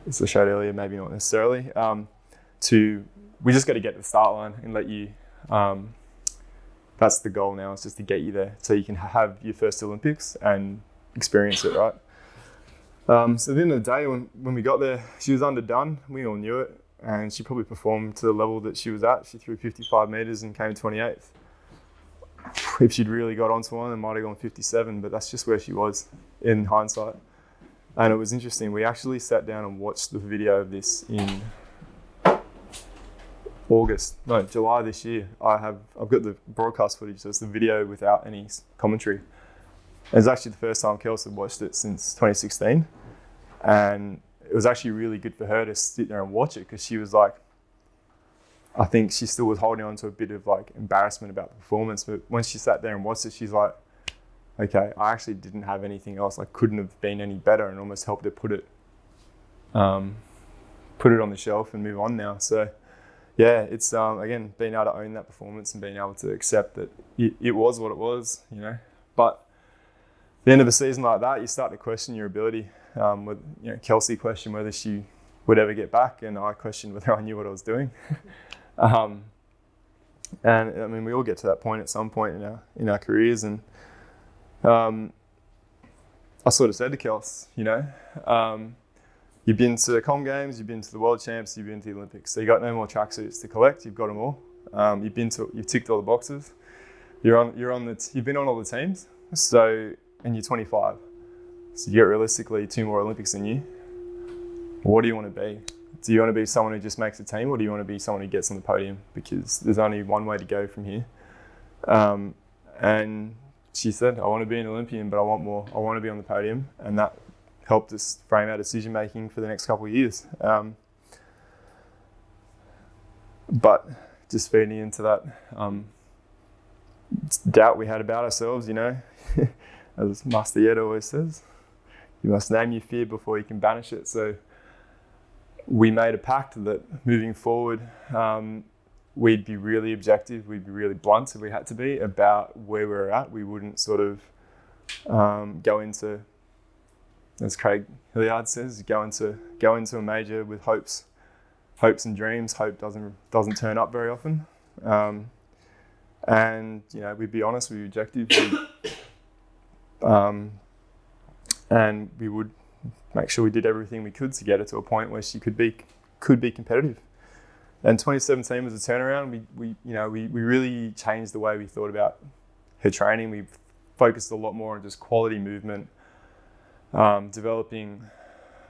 [SPEAKER 1] as I showed earlier, maybe not necessarily. We just got to get to the start line and let you. That's the goal now, is just to get you there so you can have your first Olympics and experience it, right? So at the end of the day, when we got there, she was underdone. We all knew it, and she probably performed to the level that she was at. She threw 55 meters and came 28th. If she'd really got onto one, it might have gone 57, but that's just where she was in hindsight. And it was interesting. We actually sat down and watched the video of this in July this year. I've got the broadcast footage, so it's the video without any commentary. It was actually the first time Kelsey watched it since 2016, and it was actually really good for her to sit there and watch it, because she was like, I think she still was holding on to a bit of like embarrassment about the performance, but when she sat there and watched it, she's like, okay, I actually didn't have anything else. I couldn't have been any better, and almost helped her put it on the shelf and move on now. So yeah, it's again, being able to own that performance and being able to accept that it was what it was, you know. But at the end of a season like that, you start to question your ability. Kelsey questioned whether she would ever get back, and I questioned whether I knew what I was doing. And I mean, we all get to that point at some point in our careers, and I sort of said to Kels, you've been to the Com Games, you've been to the World Champs, you've been to the Olympics, so you got no more tracksuits to collect. You've got them all. You've ticked all the boxes. You've been on all the teams. So, and you're 25. So you get realistically 2 more Olympics than you. What do you want to be? Do you want to be someone who just makes a team, or do you want to be someone who gets on the podium? Because there's only one way to go from here. And she said, I want to be an Olympian, but I want more. I want to be on the podium. And that helped us frame our decision making for the next couple of years. But just feeding into that doubt we had about ourselves, as Master Yed always says, you must name your fear before you can banish it. So we made a pact that moving forward, we'd be really objective, we'd be really blunt if we had to be about where we were at. We wouldn't sort of go into, as Craig Hilliard says, go into a major with hopes and dreams. Hope doesn't turn up very often. And we'd be honest, we'd be objective, and we would make sure we did everything we could to get her to a point where she could be competitive. And 2017 was a turnaround. We really changed the way we thought about her training. We focused a lot more on just quality movement, developing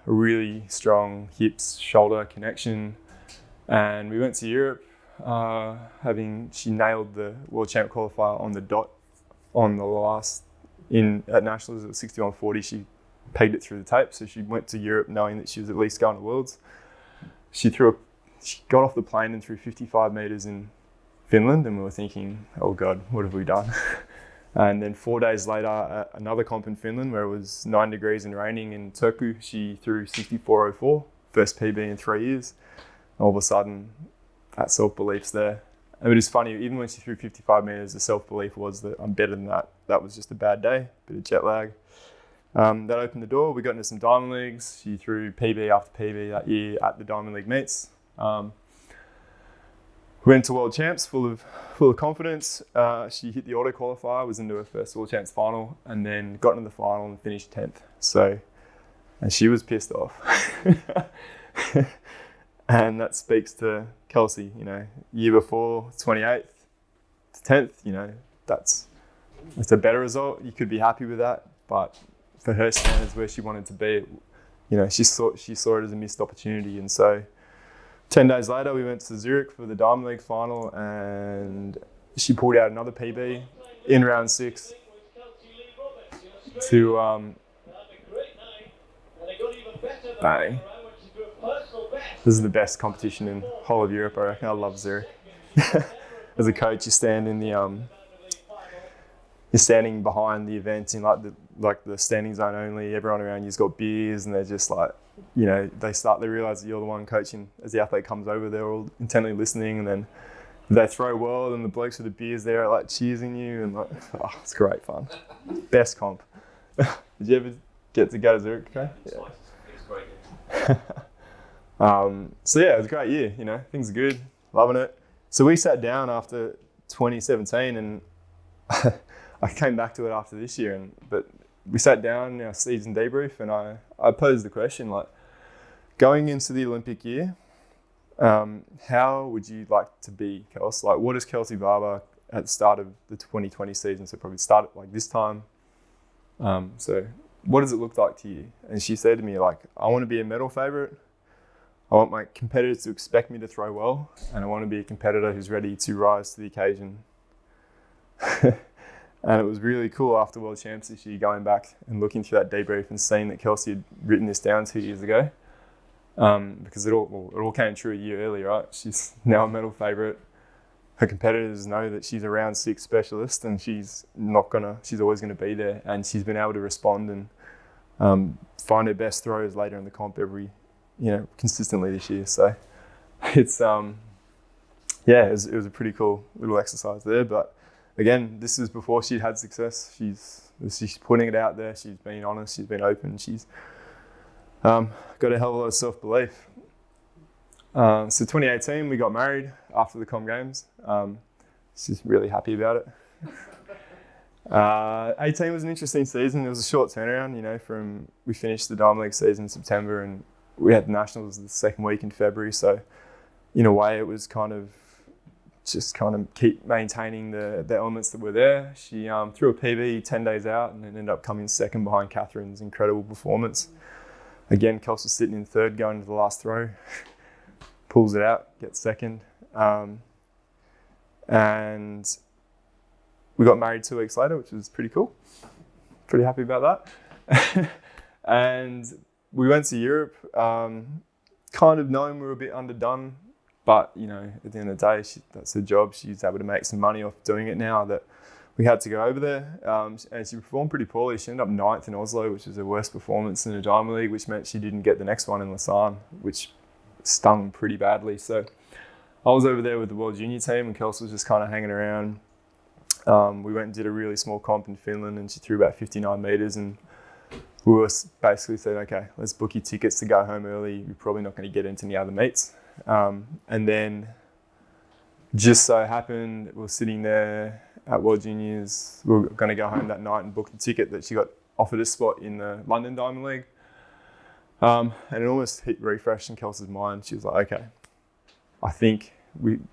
[SPEAKER 1] a really strong hips shoulder connection. And we went to Europe, she nailed the World Champ qualifier on the dot on the last at Nationals at 61.40. She pegged it through the tape, so she went to Europe knowing that she was at least going to Worlds. She got off the plane and threw 55 meters in Finland, and we were thinking, oh God, what have we done? And then 4 days later, at another comp in Finland where it was 9 degrees and raining in Turku, she threw 64.04, first PB in 3 years. All of a sudden, that self-belief's there. And it is funny, even when she threw 55 meters, the self-belief was that I'm better than that. That was just a bad day, bit of jet lag. That opened the door. We got into some Diamond Leagues. She threw PB after PB that year at the Diamond League meets. Went to World Champs full of confidence. She hit the auto qualifier, was into her first World Champs final, and then got into the final and finished 10th. And she was pissed off. And that speaks to Kelsey, year before, 28th to 10th, it's a better result. You could be happy with that, but for her standards where she wanted to be, she saw it as a missed opportunity. And so 10 days later, we went to Zurich for the Diamond League final, and she pulled out another PB in round 6 to bang. This is the best competition in the whole of Europe, I reckon. I love Zurich. As a coach, you stand in the you're standing behind the event in like the standing zone only. Everyone around you's got beers, and they're just like, they realize that you're the one coaching. As the athlete comes over, they're all intently listening, and then they throw well, and the blokes with the beers there are like cheersing you, and it's great fun. Best comp. Did you ever get to go to Zurich? Okay. Yeah.
[SPEAKER 2] It was great.
[SPEAKER 1] So yeah, it was a great year, things are good, loving it. So we sat down after 2017, and I came back to it after this year, but we sat down, our season debrief, and I posed the question, like, going into the Olympic year, how would you like to be, Kels? Like, what is Kelsey Barber at the start of the 2020 season? So probably start like this time. So what does it look like to you? And she said to me, like, I want to be a medal favourite. I want my competitors to expect me to throw well, and I want to be a competitor who's ready to rise to the occasion. And it was really cool after World Champs this year, going back and looking through that debrief and seeing that Kelsey had written this down 2 years ago. Because it all came true a year earlier, right? She's now a medal favourite. Her competitors know that she's a round 6 specialist, and she's always gonna be there. And she's been able to respond and find her best throws later in the comp consistently this year. So it's it was a pretty cool little exercise there. But again, this is before she'd had success. She's putting it out there. She's been honest. She's been open. She's got a hell of a lot of self-belief. So 2018, we got married after the Com Games. She's really happy about it. 18 was an interesting season. It was a short turnaround, you know, we finished the Diamond League season in September and we had the Nationals the second week in February. So in a way it was kind of keep maintaining the elements that were there. She threw a PB 10 days out and then ended up coming second behind Catherine's incredible performance. Again, Kels was sitting in third going to the last throw. Pulls it out, gets second. And we got married 2 weeks later, which was pretty cool. Pretty happy about that. And we went to Europe, kind of knowing we were a bit underdone, but you know, at the end of the day, that's her job. She's able to make some money off doing it now that we had to go over there. And she performed pretty poorly. She ended up 9th in Oslo, which was her worst performance in the Diamond League, which meant she didn't get the next one in Lausanne, which stung pretty badly. So I was over there with the World Junior team and Kelsey was just kind of hanging around. We went and did a really small comp in Finland and she threw about 59 metres and we were basically said, okay, let's book your tickets to go home early. You're probably not going to get into any other meets. And then just so happened, we were sitting there at World Juniors. We were going to go home that night and book the ticket that she got offered a spot in the London Diamond League. And it almost hit refresh in Kelsey's mind. She was like, okay, I think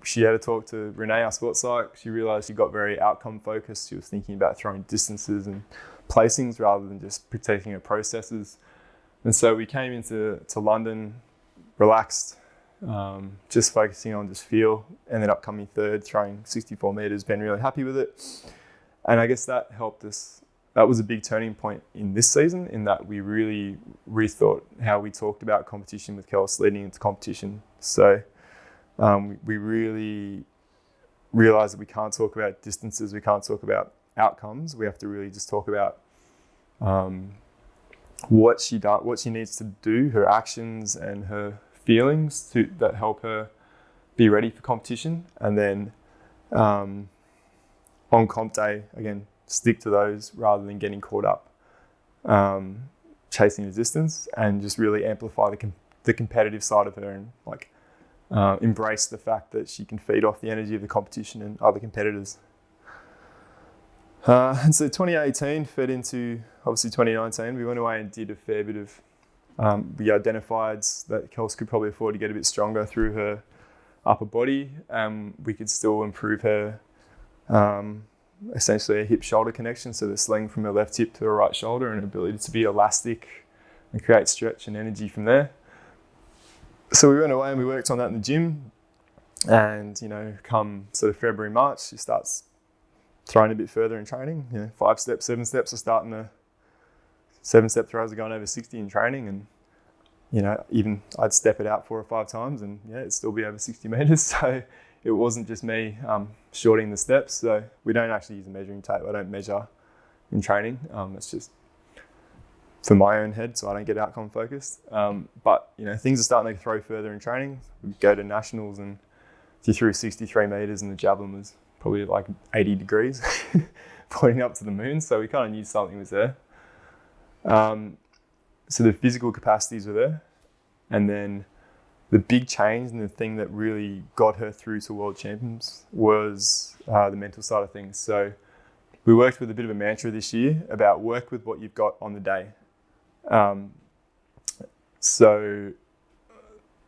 [SPEAKER 1] she had a talk to Renee, our sports psych. She realised she got very outcome focused. She was thinking about throwing distances and placings rather than just protecting her processes. And so we came into London relaxed, just focusing on just feel. Ended up coming third, throwing 64 metres, been really happy with it. And I guess that helped us. That was a big turning point in this season in that we really rethought how we talked about competition with Kels leading into competition. So we really realised that we can't talk about distances, we can't talk about outcomes. We have to really just talk about what she needs to do, her actions and her feelings that help her be ready for competition. And then on comp day, again, stick to those rather than getting caught up chasing the distance and just really amplify the competitive side of her and embrace the fact that she can feed off the energy of the competition and other competitors. And so 2018 fed into obviously 2019. We went away and did a fair bit of, we identified that Kels could probably afford to get a bit stronger through her upper body. We could still improve her essentially a hip-shoulder connection, so the sling from her left hip to her right shoulder and ability to be elastic and create stretch and energy from there. So we went away and we worked on that in the gym, and you know, come sort of February, March, she starts throwing a bit further in training. You know, 5 steps, 7 steps are starting to, 7-step throws are going over 60 in training, and you know, even I'd step it out 4 or 5 times and yeah, it'd still be over 60 metres. So it wasn't just me shorting the steps. So we don't actually use a measuring tape. I don't measure in training. It's just for my own head, so I don't get outcome focused. But you know, things are starting to throw further in training. We go to nationals and she threw 63 metres and the javelin was probably like 80 degrees pointing up to the moon. So we kind of knew something was there. So the physical capacities were there. And then the big change and the thing that really got her through to World Champions was the mental side of things. So we worked with a bit of a mantra this year about work with what you've got on the day. So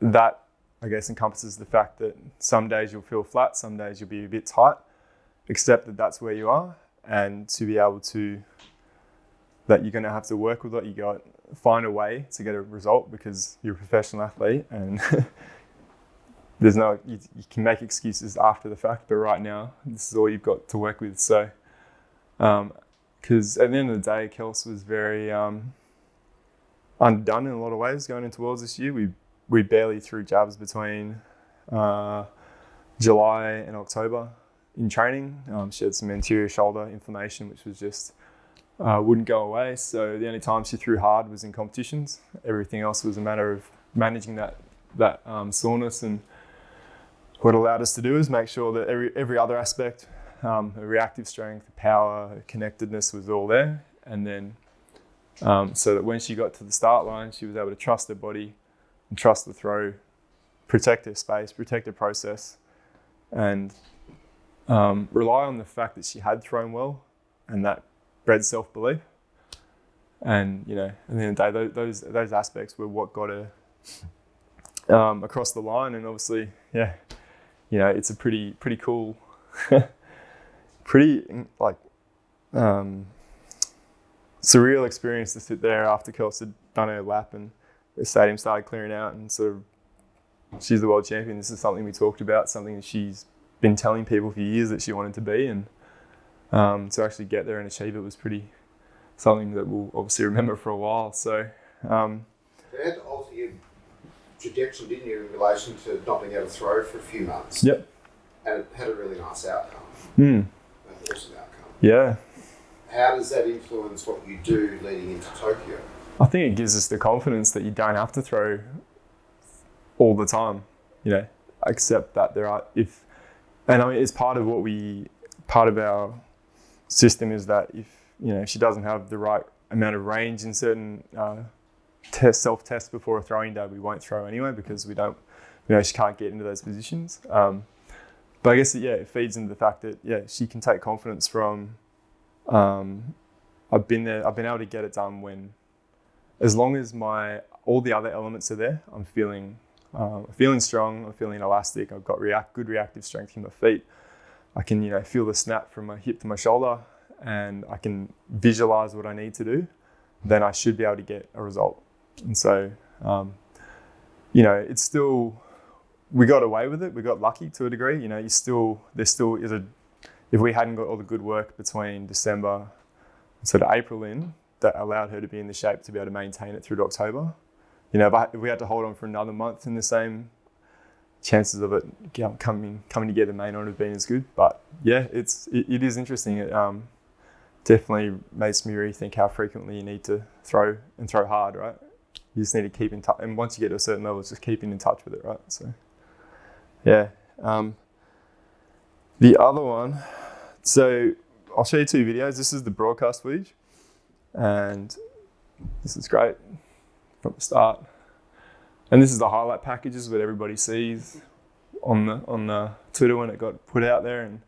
[SPEAKER 1] that, I guess, encompasses the fact that some days you'll feel flat, some days you'll be a bit tight, accept that that's where you are, and to be able to, that you're going to have to work with what you got, find a way to get a result because you're a professional athlete and there's no, you can make excuses after the fact, but right now, this is all you've got to work with. So, because at the end of the day, Kels was very undone in a lot of ways going into Worlds this year. We barely threw jabs between July and October in training. She had some anterior shoulder inflammation, which was just wouldn't go away. So the only time she threw hard was in competitions. Everything else was a matter of managing that soreness. And what it allowed us to do is make sure that every other aspect, her reactive strength, power, her connectedness was all there. And then so that when she got to the start line, she was able to trust her body and trust the throw protect their space, protect their process, and rely on the fact that she had thrown well, and that bred self-belief. And you know, at the end of the day, those aspects were what got her across the line. And obviously, yeah, you know, it's a pretty cool, pretty like surreal experience to sit there after Kels had done her lap and the stadium started clearing out, and sort of, she's the world champion. This is something we talked about, something that she's been telling people for years that she wanted to be, and to actually get there and achieve it was something that we'll obviously remember for a while. So
[SPEAKER 3] You had to alter your trajectory, didn't you, in relation to not being able to throw for a few months?
[SPEAKER 1] Yep.
[SPEAKER 3] And it had a really nice outcome. An awesome outcome.
[SPEAKER 1] Yeah.
[SPEAKER 3] How does that influence what you do leading into Tokyo?
[SPEAKER 1] I think it gives us the confidence that you don't have to throw all the time, you know, accept that there are, and I mean, it's part of our system is that if, you know, she doesn't have the right amount of range in certain self-tests before a throwing day, we won't throw anyway, because we don't, you know, she can't get into those positions. But I guess, yeah, it feeds into the fact that, yeah, she can take confidence from, I've been able to get it done when, as long as all the other elements are there, I'm feeling strong, I'm feeling elastic, I've got good reactive strength in my feet. I can, you know, feel the snap from my hip to my shoulder, and I can visualize what I need to do, then I should be able to get a result. And so, you know, it's still, we got away with it. We got lucky to a degree. You know, there still is if we hadn't got all the good work between December, sort of April that allowed her to be in the shape to be able to maintain it through to October. You know, if we had to hold on for another month in the same, chances of it coming together may not have been as good. But yeah, it is interesting. It definitely makes me rethink how frequently you need to throw hard, right? You just need to keep in touch, and once you get to a certain level, it's just keeping in touch with it, right? So yeah. The other one, so I'll show you two videos. This is the broadcast footage, and this is great from the start. And this is the highlight packages that everybody sees on the Twitter when it got put out there, and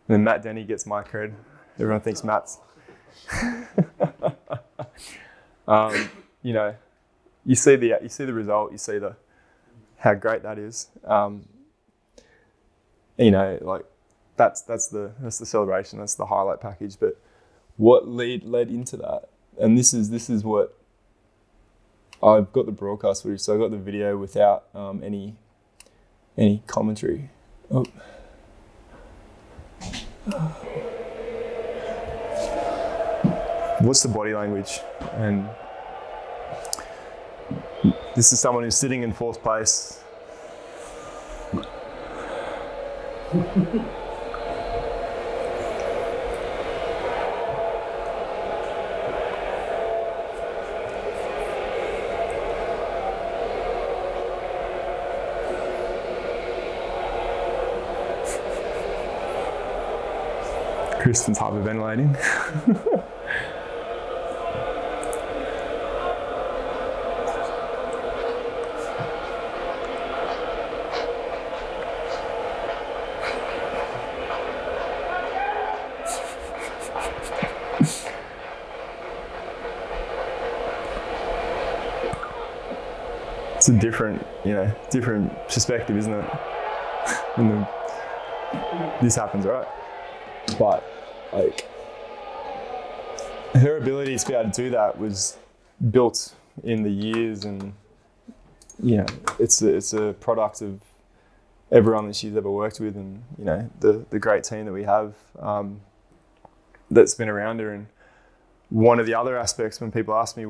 [SPEAKER 1] then Matt Denny gets my cred. Everyone thinks Matt's. You know, you see the result. You see how great that is. You know, like that's the celebration. That's the highlight package. But what led into that, and this is what I've got the broadcast footage. So I got the video without any commentary. Oh. What's the body language? And this is someone who's sitting in fourth place. Kristen's hyperventilating. It's a different perspective, isn't it? This happens, right? But like, her ability to be able to do that was built in the years, and you know, it's a product of everyone that she's ever worked with, and you know, the great team that we have that's been around her. And one of the other aspects when people ask me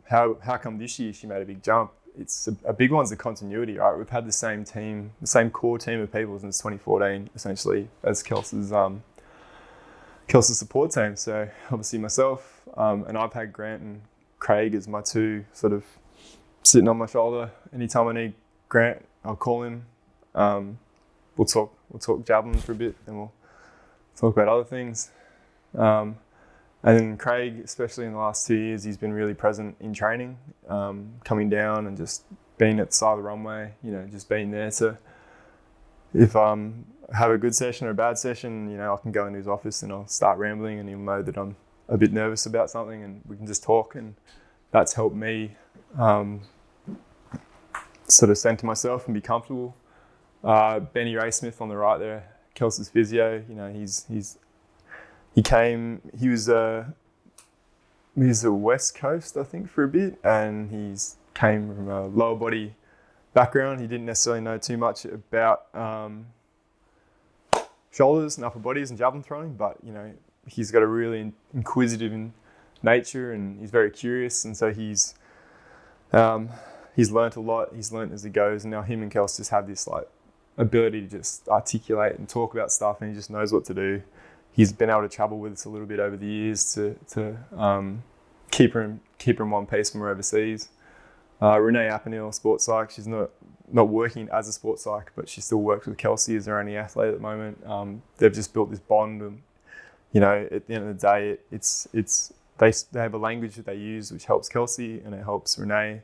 [SPEAKER 1] how come this year she made a big jump, it's a big one's the continuity, right? We've had the same team, the same core team of people since 2014, essentially, as Kelsey's support team. So obviously myself, and I've had Grant and Craig as my two sort of sitting on my shoulder. Anytime I need Grant, I'll call him. We'll talk Javelin for a bit, then we'll talk about other things. And then Craig, especially in the last 2 years, he's been really present in training, coming down and just being at the side of the runway, just being there to, if have a good session or a bad session, I can go into his office and I'll start rambling and he'll know that I'm a bit nervous about something and we can just talk, and that's helped me sort of center myself and be comfortable. Benny Raysmith on the right there, Kelsey's physio, he was the West Coast, I think, for a bit, and he's came from a lower body background. He didn't necessarily know too much about shoulders and upper bodies and javelin throwing, but he's got a really inquisitive nature and he's very curious, and so he's learnt a lot. He's learnt as he goes, and now him and Kels just have this ability to just articulate and talk about stuff, and he just knows what to do. He's been able to travel with us a little bit over the years to keep her in one piece when we're overseas. Renee Appenil, sports psych, she's not working as a sports psych, but she still works with Kelsey as her only athlete at the moment. They've just built this bond, and at the end of the day, they have a language that they use which helps Kelsey, and it helps Renee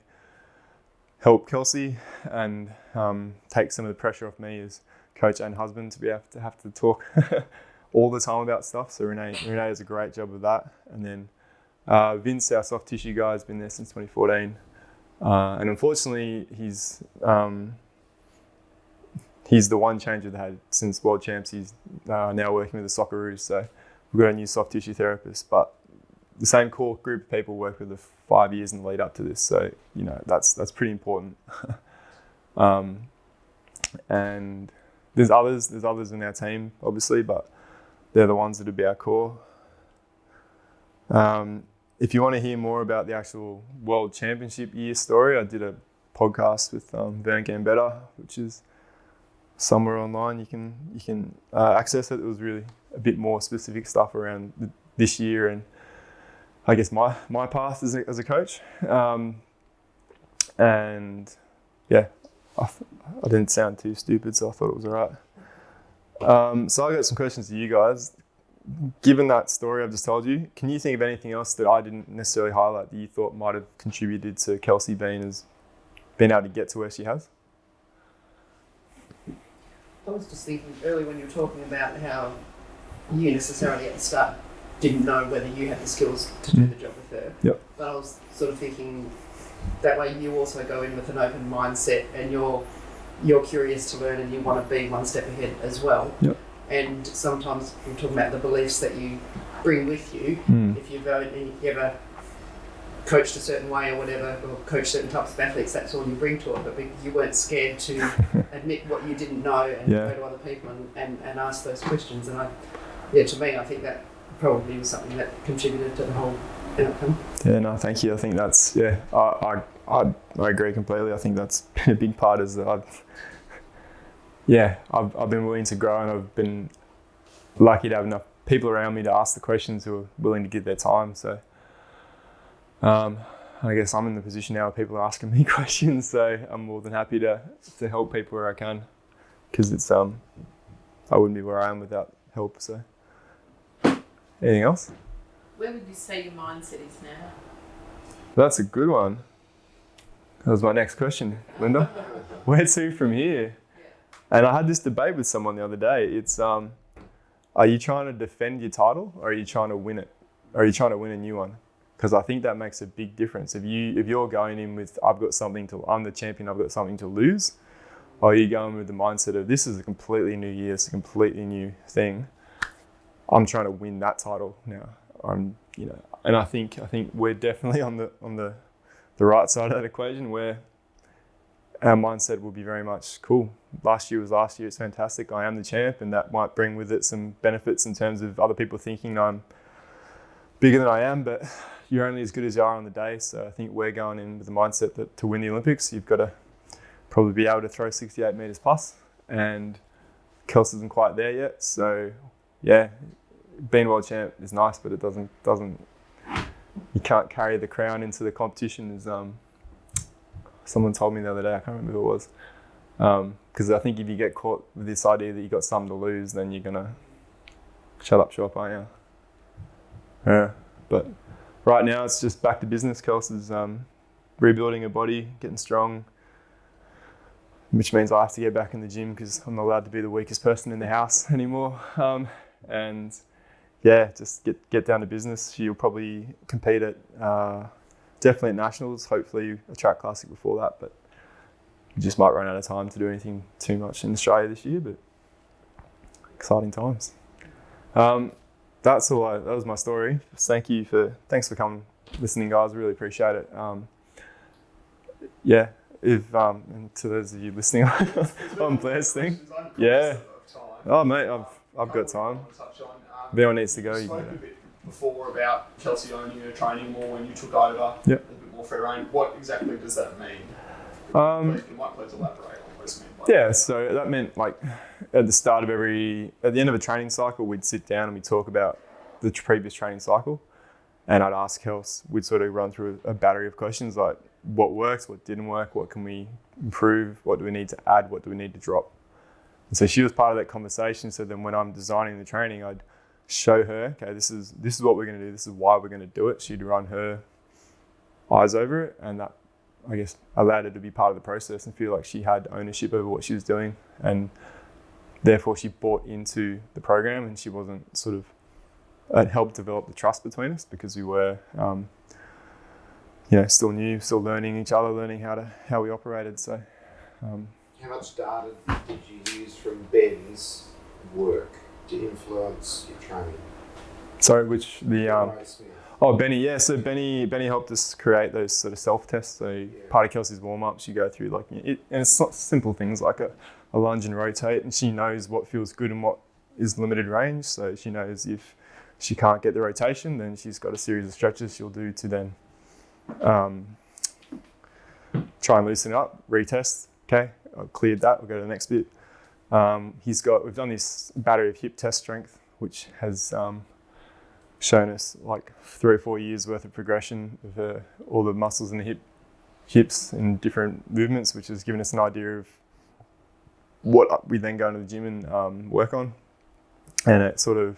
[SPEAKER 1] help Kelsey, and take some of the pressure off me as coach and husband to have to talk all the time about stuff. So Renee does a great job of that. And then Vince, our soft tissue guy, has been there since 2014. And unfortunately, he's the one change we've had since World Champs. He's now working with the Socceroos, so we've got a new soft tissue therapist. But the same core group of people work with the 5 years in the lead up to this, so that's pretty important. And there's others in our team, obviously, but they're the ones that would be our core. If you want to hear more about the actual World Championship year story, I did a podcast with Vern Gambetta, which is somewhere online. You can access it. It was really a bit more specific stuff around this year and I guess my path as a coach. And yeah, I didn't sound too stupid, so I thought it was all right. So I got some questions to you guys. Given that story I've just told you, can you think of anything else that I didn't necessarily highlight that you thought might have contributed to Kelsey being able to get to where she has?
[SPEAKER 5] I was just thinking earlier when you were talking about how you necessarily at the start didn't know whether you had the skills to do the job with her.
[SPEAKER 1] Yep.
[SPEAKER 5] But I was sort of thinking that way you also go in with an open mindset and you're curious to learn and you want to be one step ahead as well.
[SPEAKER 1] Yep.
[SPEAKER 5] And sometimes we're talking about the beliefs that you bring with you. If you've ever coached a certain way or whatever, or coached certain types of athletes, that's all you bring to it. But you weren't scared to admit what you didn't know and go to other people and ask those questions. And to me, I think that probably was something that contributed to the whole outcome. Yeah,
[SPEAKER 1] no, thank you. I think that's, I agree completely. I think that's been a big part as I've been willing to grow, and I've been lucky to have enough people around me to ask the questions who are willing to give their time. So I guess I'm in the position now where people are asking me questions, so I'm more than happy to help people where I can, because it's I wouldn't be where I am without help. So anything else?
[SPEAKER 6] Where would you say your mindset is now?
[SPEAKER 1] That's a good one. That was my next question, Linda. Where to from here? And I had this debate with someone the other day. It's, are you trying to defend your title, or are you trying to win it? Or are you trying to win a new one? Because I think that makes a big difference. If you're going in with, I'm the champion, I've got something to lose, or are you going with the mindset of, this is a completely new year, it's a completely new thing. I'm trying to win that title now. And I think we're definitely on the right side of that equation, where our mindset will be very much cool. Last year was last year. It's fantastic. I am the champ, and that might bring with it some benefits in terms of other people thinking I'm bigger than I am, but you're only as good as you are on the day. So I think we're going in with the mindset that to win the Olympics, you've got to probably be able to throw 68 meters plus, and Kelsey isn't quite there yet. So yeah, being world champ is nice, but it doesn't you can't carry the crown into the competition, as someone told me the other day. I can't remember who it was. Because I think if you get caught with this idea that you got something to lose, then you're gonna shut up shop, aren't you? Yeah. But right now it's just back to business. Kelsey's rebuilding her body, getting strong, which means I have to get back in the gym because I'm not allowed to be the weakest person in the house anymore. And yeah, just get down to business. She'll probably compete at definitely at nationals, hopefully a track classic before that, but you just might run out of time to do anything too much in Australia this year, but exciting times. That's all. That was my story. Thanks for coming, listening, guys. Really appreciate it. Yeah, if and to those of you listening on Blair's thing, yeah. Oh mate, I've got time. If anyone needs to go, you can
[SPEAKER 2] spoke a bit before about Kelsey owning her training more when you took over.
[SPEAKER 1] Yep.
[SPEAKER 2] A bit more free reign. What exactly does that mean? You might please elaborate on what it means.
[SPEAKER 1] Yeah, so that meant like at the end of a training cycle, we'd sit down and we'd talk about the previous training cycle, and I'd ask Kels, we'd sort of run through a battery of questions like what works, what didn't work, what can we improve, what do we need to add, what do we need to drop. And so she was part of that conversation. So then when I'm designing the training, I'd show her, okay, this is what we're going to do, this is why we're going to do it. She'd run her eyes over it, and that, I guess, allowed her to be part of the process and feel like she had ownership over what she was doing, and therefore she bought into the program, and she wasn't sort of, it helped develop the trust between us because we were, still new, still learning each other, learning how we operated. So,
[SPEAKER 3] How much data did you use from Ben's work to influence your training?
[SPEAKER 1] sorry, which the
[SPEAKER 3] Smith.
[SPEAKER 1] Benny, yeah. So Benny helped us create those sort of self-tests. So part of Kelsey's warm-ups, you go through like and it's not simple things like a lunge and rotate, and she knows what feels good and what is limited range. So she knows if she can't get the rotation, then she's got a series of stretches she'll do to then try and loosen it up, retest. Okay, I've cleared that. We'll go to the next bit. We've done this battery of hip test strength, which has shown us like 3 or 4 years worth of progression of all the muscles in the hips in different movements, which has given us an idea of what we then go into the gym and work on. And it sort of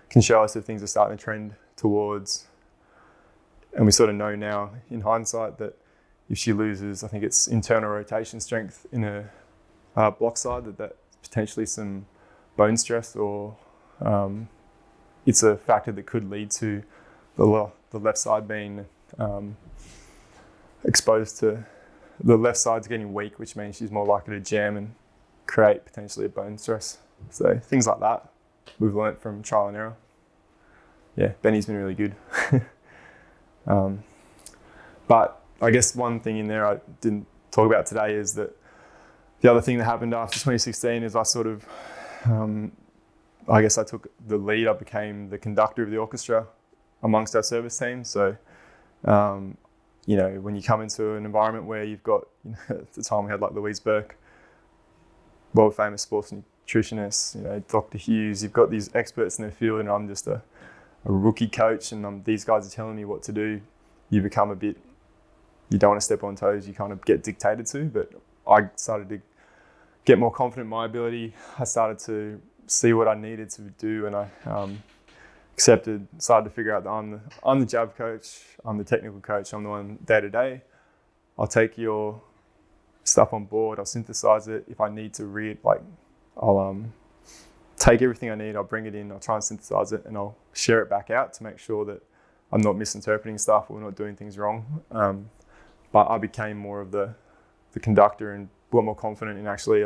[SPEAKER 1] can show us if things are starting to trend towards, and we sort of know now in hindsight that if she loses, I think it's internal rotation strength in her block side, that's potentially some bone stress, or it's a factor that could lead to the left side being exposed to, the left side's getting weak, which means she's more likely to jam and create potentially a bone stress. So things like that we've learnt from trial and error. Yeah, Benny's been really good. But I guess one thing in there I didn't talk about today is that the other thing that happened after 2016 is I sort of, I guess I took the lead. I became the conductor of the orchestra amongst our service team. So, when you come into an environment where you've got, at the time we had like Louise Burke, world famous sports nutritionist, Dr. Hughes, you've got these experts in their field, and I'm just a rookie coach, and these guys are telling me what to do. You become you don't want to step on toes, you kind of get dictated to. But I started to get more confident in my ability. I started to see what I needed to do, and I started to figure out that I'm the jab coach, I'm the technical coach, I'm the one day to day. I'll take your stuff on board, I'll synthesize it. If I need to read, I'll take everything I need, I'll bring it in, I'll try and synthesize it, and I'll share it back out to make sure that I'm not misinterpreting stuff or we're not doing things wrong. But I became more of the conductor and a lot more confident in actually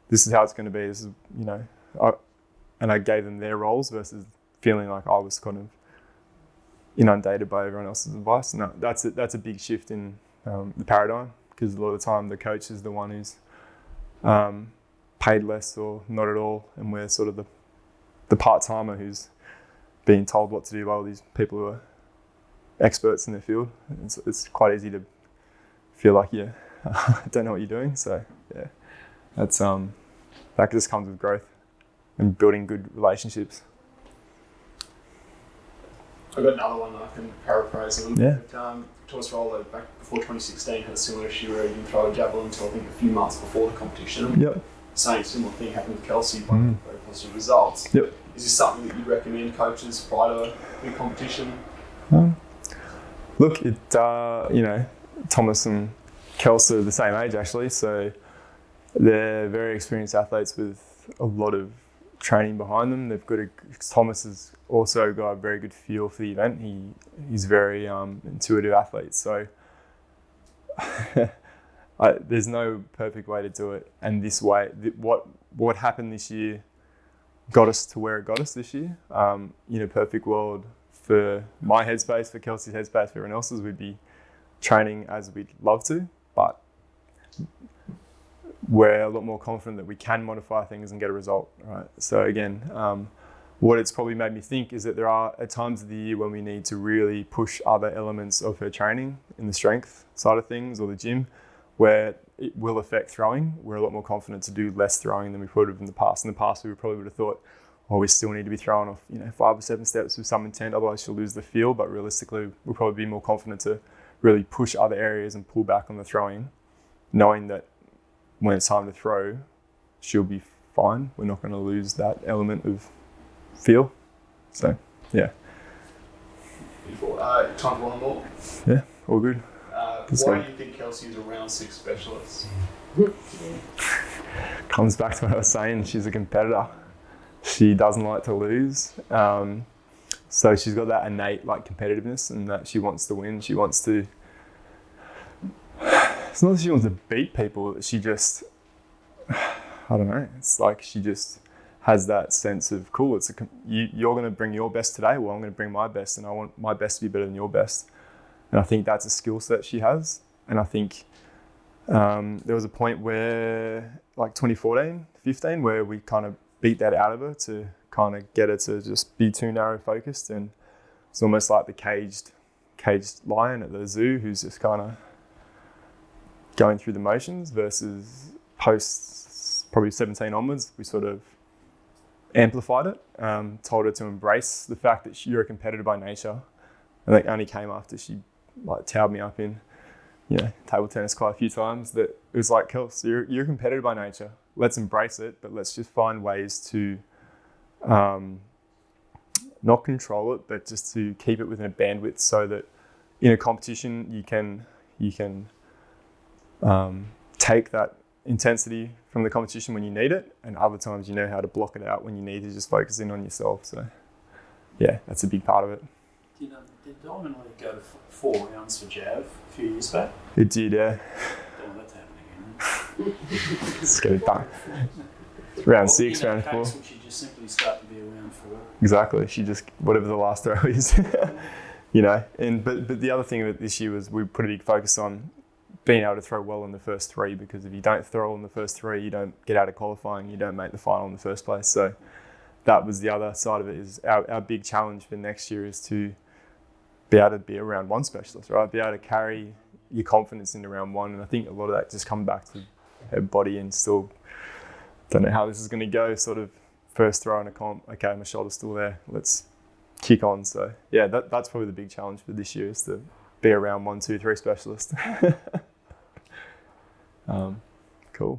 [SPEAKER 1] this is how it's going to be. This is, and I gave them their roles versus feeling like I was kind of inundated by everyone else's advice. No, that's a big shift in the paradigm, because a lot of the time the coach is the one who's paid less or not at all, and we're sort of the part-timer who's being told what to do by all these people who are experts in their field. It's quite easy to feel like I don't know what you're doing. So yeah, that's that just comes with growth and building good relationships.
[SPEAKER 2] I've got another one that I can paraphrase a little
[SPEAKER 1] Yeah.
[SPEAKER 2] bit. Thomas Roller, back before 2016, had a similar issue where he didn't throw a javelin until I think a few months before the competition.
[SPEAKER 1] Yep.
[SPEAKER 2] Same similar thing happened with Kelsey, but very positive results.
[SPEAKER 1] Yep.
[SPEAKER 2] Is this something that you'd recommend coaches prior to a big competition?
[SPEAKER 1] Look, Thomas and Kelsey are the same age actually, so They're very experienced athletes with a lot of training behind them. Thomas has also got a very good feel for the event. He's very intuitive athlete. So there's no perfect way to do it. And this way, what happened this year got us to where it got us this year. In a perfect world, for my headspace, for Kelsey's headspace, for everyone else's, we'd be training as we'd love to, but we're a lot more confident that we can modify things and get a result, right? So again, what it's probably made me think is that there are at times of the year when we need to really push other elements of her training in the strength side of things or the gym, where it will affect throwing. We're a lot more confident to do less throwing than we would have in the past. In the past, we probably would have thought, we still need to be throwing off 5 or 7 steps with some intent, otherwise she'll lose the feel. But realistically, we'll probably be more confident to really push other areas and pull back on the throwing, knowing that when it's time to throw, she'll be fine. We're not going to lose that element of feel. So, yeah.
[SPEAKER 2] Beautiful. Time for one more.
[SPEAKER 1] Yeah, all good.
[SPEAKER 2] Why do you think Kelsey is a round 6 specialist?
[SPEAKER 1] Comes back to what I was saying. She's a competitor. She doesn't like to lose. So she's got that innate competitiveness, and that she wants to win. She wants to. It's not that she wants to beat people. She just, I don't know. It's like she just has that sense of cool. You're going to bring your best today. Well, I'm going to bring my best, and I want my best to be better than your best. And I think that's a skill set she has. And I think there was a point where, 2014, 15, where we kind of beat that out of her to kind of get her to just be too narrow focused. And it's almost like the caged lion at the zoo who's just kind of going through the motions, versus post probably 17 onwards, we sort of amplified it, told her to embrace the fact that you're a competitor by nature. And that only came after she towed me up in table tennis quite a few times, that it was like, Kels, you're a competitor by nature. Let's embrace it, but let's just find ways to not control it, but just to keep it within a bandwidth, so that in a competition you can take that intensity from the competition when you need it, and other times you know how to block it out when you need to just focus in on yourself. So yeah, that's a big part of it.
[SPEAKER 7] Did Diamond League go to 4 rounds for Jav a few years back?
[SPEAKER 1] It did, yeah.
[SPEAKER 7] Oh, that's happening again.
[SPEAKER 1] Let's get it done. Round 6, round 4.
[SPEAKER 7] Would she just simply start to be around 4?
[SPEAKER 1] Exactly. She just, whatever the last throw is, And but the other thing with this year was we put a big focus on being able to throw well in the first 3, because if you don't throw in the first 3, you don't get out of qualifying, you don't make the final in the first place. So that was the other side of it. Is our big challenge for next year is to be able to be a round 1 specialist, right? Be able to carry your confidence into round 1. And I think a lot of that just comes back to her body, and still don't know how this is going to go. Sort of first throw in a comp, okay, my shoulder's still there, let's kick on. So yeah, that's probably the big challenge for this year, is to be a round 1, 2, 3 specialist. Cool.